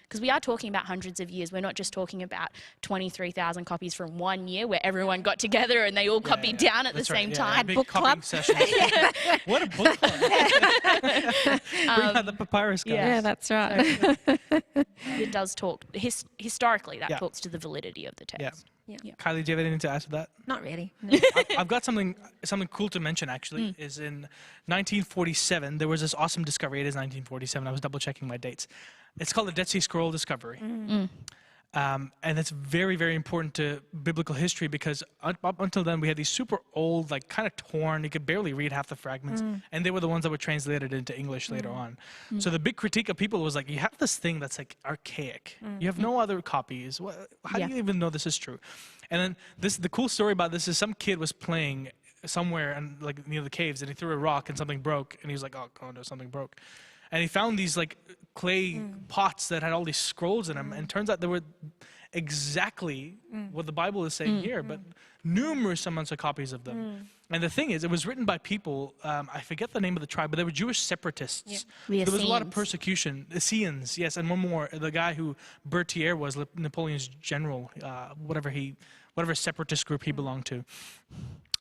S3: because we are talking about hundreds of years. We're not just talking about 23,000 copies from 1 year where everyone got together and they all copied down at the same time.
S1: Big
S2: Book
S1: copying
S2: club.
S1: sessions. What a book club. Bring out the papyrus guys.
S2: Yeah, that's right.
S3: It does talk, historically, that
S1: Yeah.
S3: talks to the validity of the text. Yeah.
S1: Kylie, do you have anything to add to that?
S2: Not really. No.
S1: I've got something cool to mention, actually, is in 1947, there was this awesome discovery. It is 1947. I was double checking my dates. It's called the Dead Sea Scroll discovery. And it's very, very important to biblical history because up until then we had these super old, like kind of torn, you could barely read half the fragments, and they were the ones that were translated into English later on. So the big critique of people was like, you have this thing that's like archaic. You have no other copies. How do you even know this is true? And then the cool story about this is some kid was playing somewhere and like near the caves, and he threw a rock and something broke, and he was like, oh no, something broke. And he found these like clay pots that had all these scrolls in them, and it turns out they were exactly what the Bible is saying here, but numerous amounts of copies of them. And the thing is, it was written by people, I forget the name of the tribe, but they were Jewish separatists.
S3: The
S1: There was a lot of
S3: Essenes.
S1: persecution. The Essenes, yes, and one more, the guy who Berthier was, Napoleon's general, whatever separatist group he belonged to.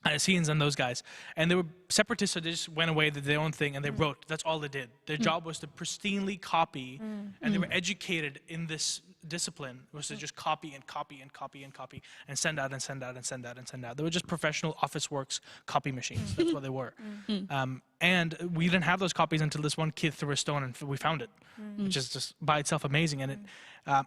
S1: Essenes and those guys. And they were separatists, so they just went away, did their own thing, and they wrote. That's all they did. Their job was to pristinely copy, and they were educated in this discipline, was to just copy and copy and copy and copy, and send out and send out and send out and send out. They were just professional office works copy machines. That's what they were. And we didn't have those copies until this one kid threw a stone and we found it, which is just by itself amazing. And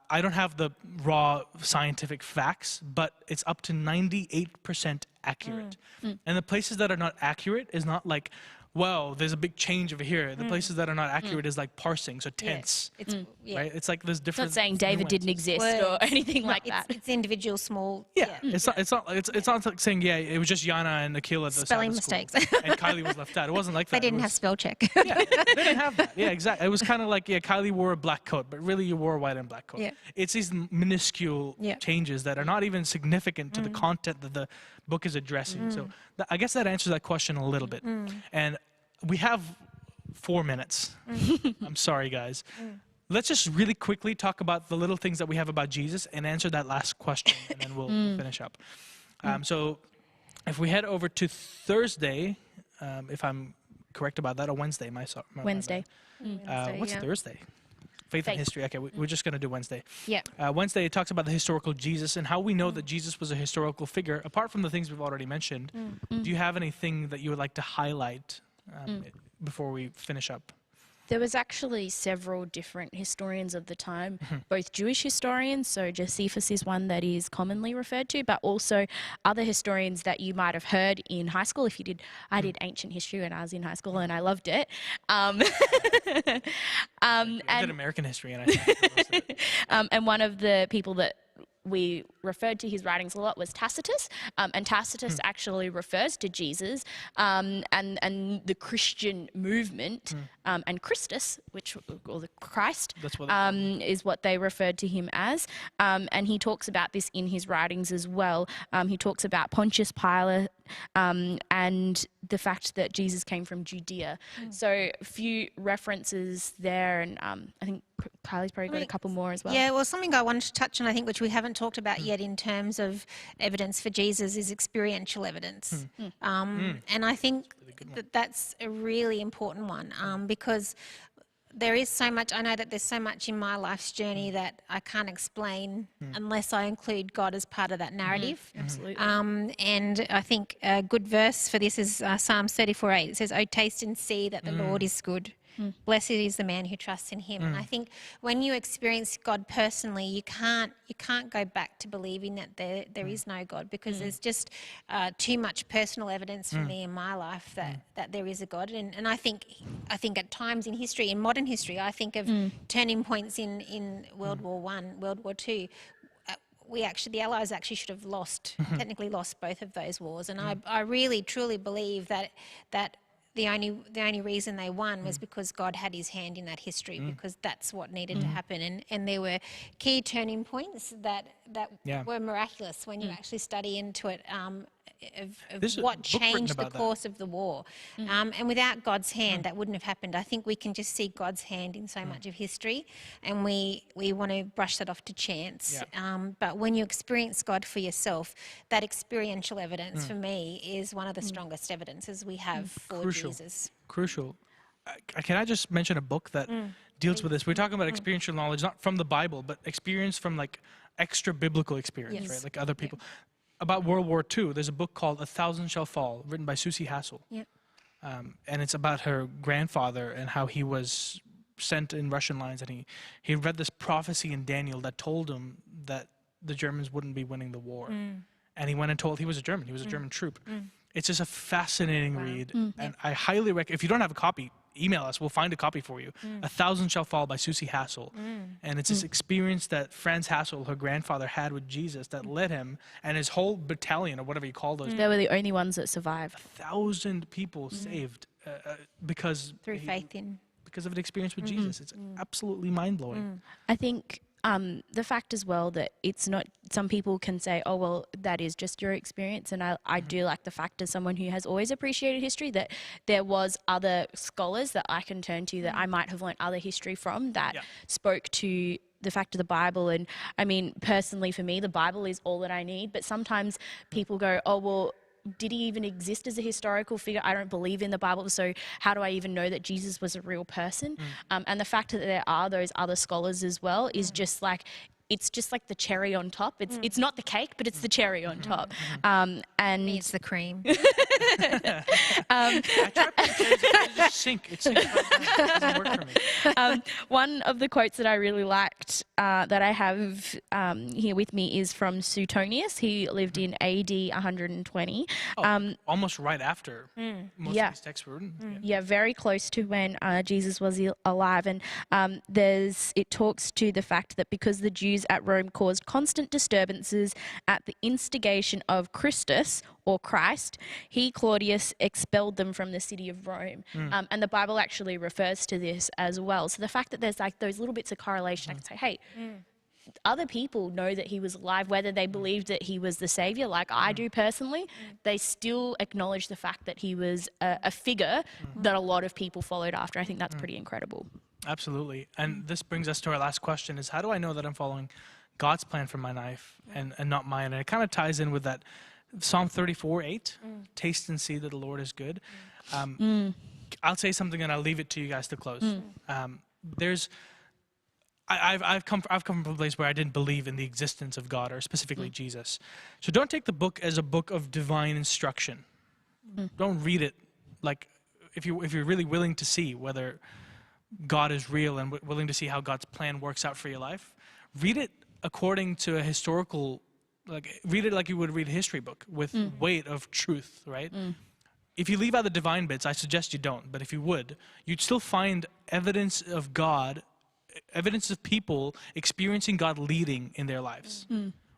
S1: I don't have the raw scientific facts, but it's up to 98% accurate. And the places that are not accurate is not like, well, there's a big change over here. The places that are not accurate is like parsing, so tense,
S2: It's,
S1: right? It's like there's
S3: It's
S1: different.
S3: not saying David didn't exist
S2: Words.
S3: or anything like
S2: It's,
S3: that.
S2: it's individual small.
S1: Yeah, it's not like saying it was just Yana and Akil at the
S2: Spelling
S1: Sabbath
S2: mistakes.
S1: school, and Kylie was left out. It wasn't like that.
S2: They
S1: It
S2: didn't have
S1: was-
S2: spell check.
S1: Yeah, they didn't have that. Yeah, exactly. It was kind of like, Kylie wore a black coat, but really you wore a white and black coat.
S2: Yeah.
S1: It's these minuscule
S2: Yeah.
S1: changes that are not even significant to the content that the book is addressing. So I guess that answers that question a little bit. And we have 4 minutes. I'm sorry, guys. Let's just really quickly talk about the little things that we have about Jesus and answer that last question, and then we'll finish up. So if we head over to Thursday, if I'm correct about that, or Wednesday, my
S3: Wednesday.
S1: bad. What's Thursday? Faith and
S3: Faith.
S1: history. Okay, we're just going to do Wednesday.
S2: Yeah.
S1: Wednesday, it talks about the historical Jesus and how we know that Jesus was a historical figure. Apart from the things we've already mentioned, do you have anything that you would like to highlight before we finish up?
S3: There was actually several different historians of the time, both Jewish historians, so Josephus is one that is commonly referred to, but also other historians that you might have heard in high school. If you did, I did ancient history when I was in high school and I loved it.
S1: I did American history, and I think
S3: And one of the people that we referred to his writings a lot was Tacitus, and Tacitus actually refers to Jesus and the Christian movement, and Christus, or the Christ,
S1: That's what
S3: is what they referred to him as, and he talks about this in his writings as well. He talks about Pontius Pilate and the fact that Jesus came from Judea. So a few references there, and I think Kylie's probably got a couple more as well.
S2: Yeah, well, something I wanted to touch on, I think, which we haven't talked about yet in terms of evidence for Jesus, is experiential evidence. And I think that that's a really important one, because there is so much, I know that there's so much in my life's journey that I can't explain unless I include God as part of that narrative.
S3: Absolutely.
S2: And I think a good verse for this is Psalms 34:8. It says, "Oh, taste and see that the Lord is good. Blessed is the man who trusts in him." And I think when you experience God personally, you can't go back to believing that there is no God, because there's just too much personal evidence for me in my life that there is a God. And I think at times in history, in modern history, I think of turning points in World War I, World War II. The Allies actually should have technically lost both of those wars. And I really, truly believe that the only reason they won was because God had his hand in that history, because that's what needed to happen. And there were key turning points that were miraculous when you actually study into it, of what changed the course of the war. And without God's hand, that wouldn't have happened. I think we can just see God's hand in so much of history, and we want to brush that off to chance. But when you experience God for yourself, that experiential evidence for me is one of the strongest evidences we have for Jesus.
S1: Crucial. Can I just mention a book that deals with this? We're talking about experiential knowledge, not from the Bible, but experience from like extra biblical experience, right? Like other people. About World War II, there's a book called A Thousand Shall Fall, written by Susie Hassel. And it's about her grandfather and how he was sent in Russian lines, and he read this prophecy in Daniel that told him that the Germans wouldn't be winning the war. And he went and told, he was a German troop. It's just a fascinating read, and I highly recommend, if you don't have a copy, email us, we'll find a copy for you. A Thousand Shall Fall by Susie Hassel. And it's this experience that Franz Hassel, her grandfather, had with Jesus that led him and his whole battalion, or whatever you call those.
S3: They were the only ones that survived.
S1: 1,000 people saved because
S2: Through faith in.
S1: because of an experience with Jesus. It's absolutely mind-blowing.
S3: I think the fact as well that it's not, some people can say, oh, well, that is just your experience. And I do like the fact, as someone who has always appreciated history, that there was other scholars that I can turn to that I might have learnt other history from that spoke to the fact of the Bible. And I mean, personally for me, the Bible is all that I need. But sometimes people go, oh, well, did he even exist as a historical figure? I don't believe in the Bible, so how do I even know that Jesus was a real person? And the fact that there are those other scholars as well is just like, it's just like the cherry on top. It's not the cake, but it's the cherry on top. And
S2: It's the cream.
S1: I tried putting cherries in, it just sink. It sinks right down. It doesn't work for me.
S3: one of the quotes that I really liked that I have here with me is from Suetonius. He lived in AD 120.
S1: Almost right after most of these texts were written.
S3: Yeah, very close to when Jesus was alive. And it talks to the fact that because the Jews at Rome caused constant disturbances at the instigation of Christus, or Christ, he, Claudius, expelled them from the city of Rome. And the Bible actually refers to this as well. So the fact that there's like those little bits of correlation, I can say, hey, other people know that he was alive, whether they believed that he was the savior, like I do personally, they still acknowledge the fact that he was a figure that a lot of people followed after. I think that's pretty incredible.
S1: Absolutely. And this brings us to our last question, is how do I know that I'm following God's plan for my life and not mine? And it kind of ties in with that Psalm 34:8, taste and see that the Lord is good. I'll say something and I'll leave it to you guys to close. I've come from a place where I didn't believe in the existence of God, or specifically Jesus. So don't take the book as a book of divine instruction. Don't read it like, if you're really willing to see whether God is real and willing to see how God's plan works out for your life, read it according to a historical, read it like you would read a history book with weight of truth, right? If you leave out the divine bits, I suggest you don't, but if you would, you'd still find evidence of God, evidence of people experiencing God leading in their lives,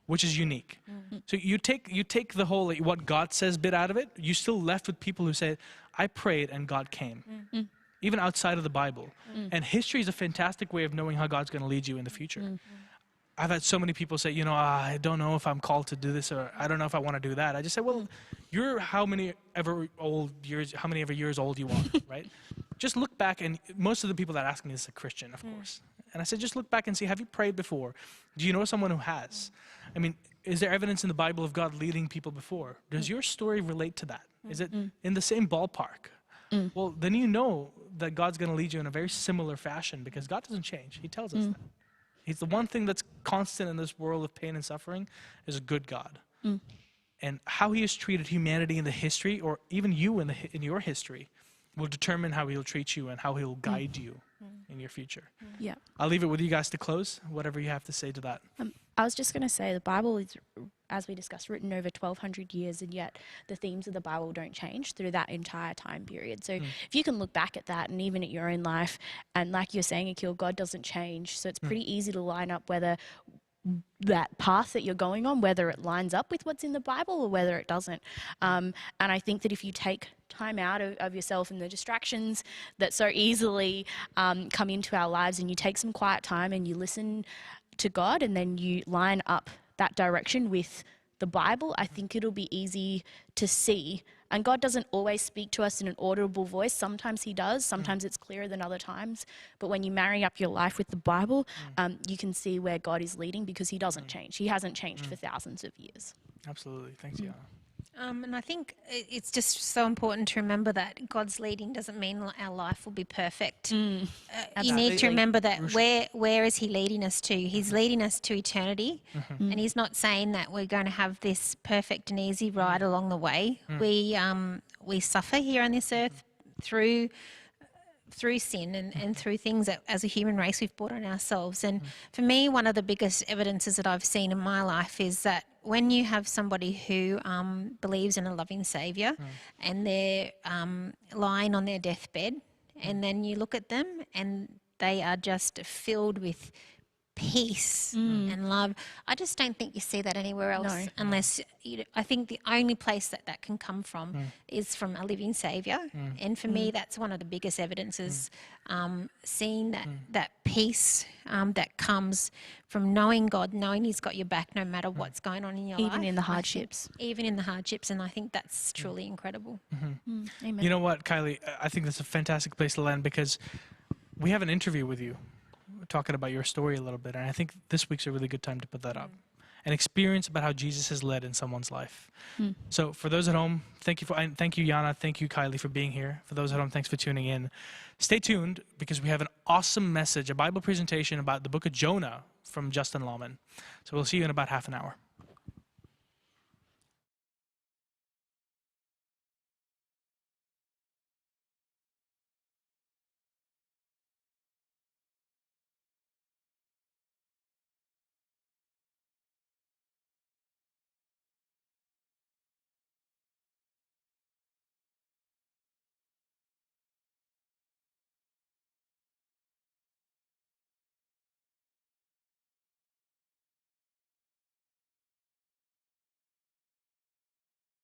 S1: which is unique. So you take the whole what God says bit out of it, you're still left with people who say, I prayed and God came. Even outside of the Bible. And history is a fantastic way of knowing how God's going to lead you in the future. I've had so many people say, I don't know if I'm called to do this, or I don't know if I want to do that. I just say, well, you're how many ever years old you want, right? Just look back, and most of the people that ask me this are Christian, of course. And I said, just look back and see, have you prayed before? Do you know someone who has? I mean, is there evidence in the Bible of God leading people before? Does your story relate to that? Is it in the same ballpark? Well, then you know that God's going to lead you in a very similar fashion, because God doesn't change. He tells us that. He's the one thing that's constant in this world of pain and suffering is a good God. And how he has treated humanity in the history, or even you in your history, will determine how he'll treat you and how he'll guide you in your future.
S3: Yeah.
S1: I'll leave it with you guys to close, whatever you have to say to that.
S3: I was just going to say the Bible is, as we discussed, written over 1,200 years, and yet the themes of the Bible don't change through that entire time period. So if you can look back at that, and even at your own life, and like you're saying, Akil, God doesn't change. So it's pretty easy to line up whether that path that you're going on, whether it lines up with what's in the Bible or whether it doesn't. And I think that if you take time out of yourself and the distractions that so easily come into our lives, and you take some quiet time and you listen to God, and then you line up that direction with the Bible, I think it'll be easy to see. And God doesn't always speak to us in an audible voice. Sometimes he does. Sometimes it's clearer than other times. But when you marry up your life with the Bible, you can see where God is leading, because he doesn't change. He hasn't changed for thousands of years.
S1: Absolutely. Thanks, Yana.
S2: And I think it's just so important to remember that God's leading doesn't mean our life will be perfect. You need to remember that where is he leading us to? He's leading us to eternity, and he's not saying that we're going to have this perfect and easy ride along the way. We suffer here on this earth through sin and through things that as a human race we've brought on ourselves. And for me, one of the biggest evidences that I've seen in my life is that when you have somebody who believes in a loving Saviour and they're lying on their deathbed, and then you look at them and they are just filled with peace and love. I just don't think you see that anywhere else, unless I think the only place that can come from is from a living Saviour. And for me, that's one of the biggest evidences, seeing that peace that comes from knowing God, knowing he's got your back no matter what's going on in your life.
S3: Even in the hardships.
S2: Even in the hardships, and I think that's truly incredible.
S3: Amen.
S1: You know what, Kylie? I think that's a fantastic place to land, because we have an interview with you talking about your story a little bit, and I think this week's a really good time to put that up. An experience about how Jesus has led in someone's life. So for those at home, thank you, Yana, thank you, Kylie, for being here. For those at home, thanks for tuning in. Stay tuned, because we have an awesome message, a Bible presentation about the book of Jonah from Justin Lawman. So we'll see you in about half an hour.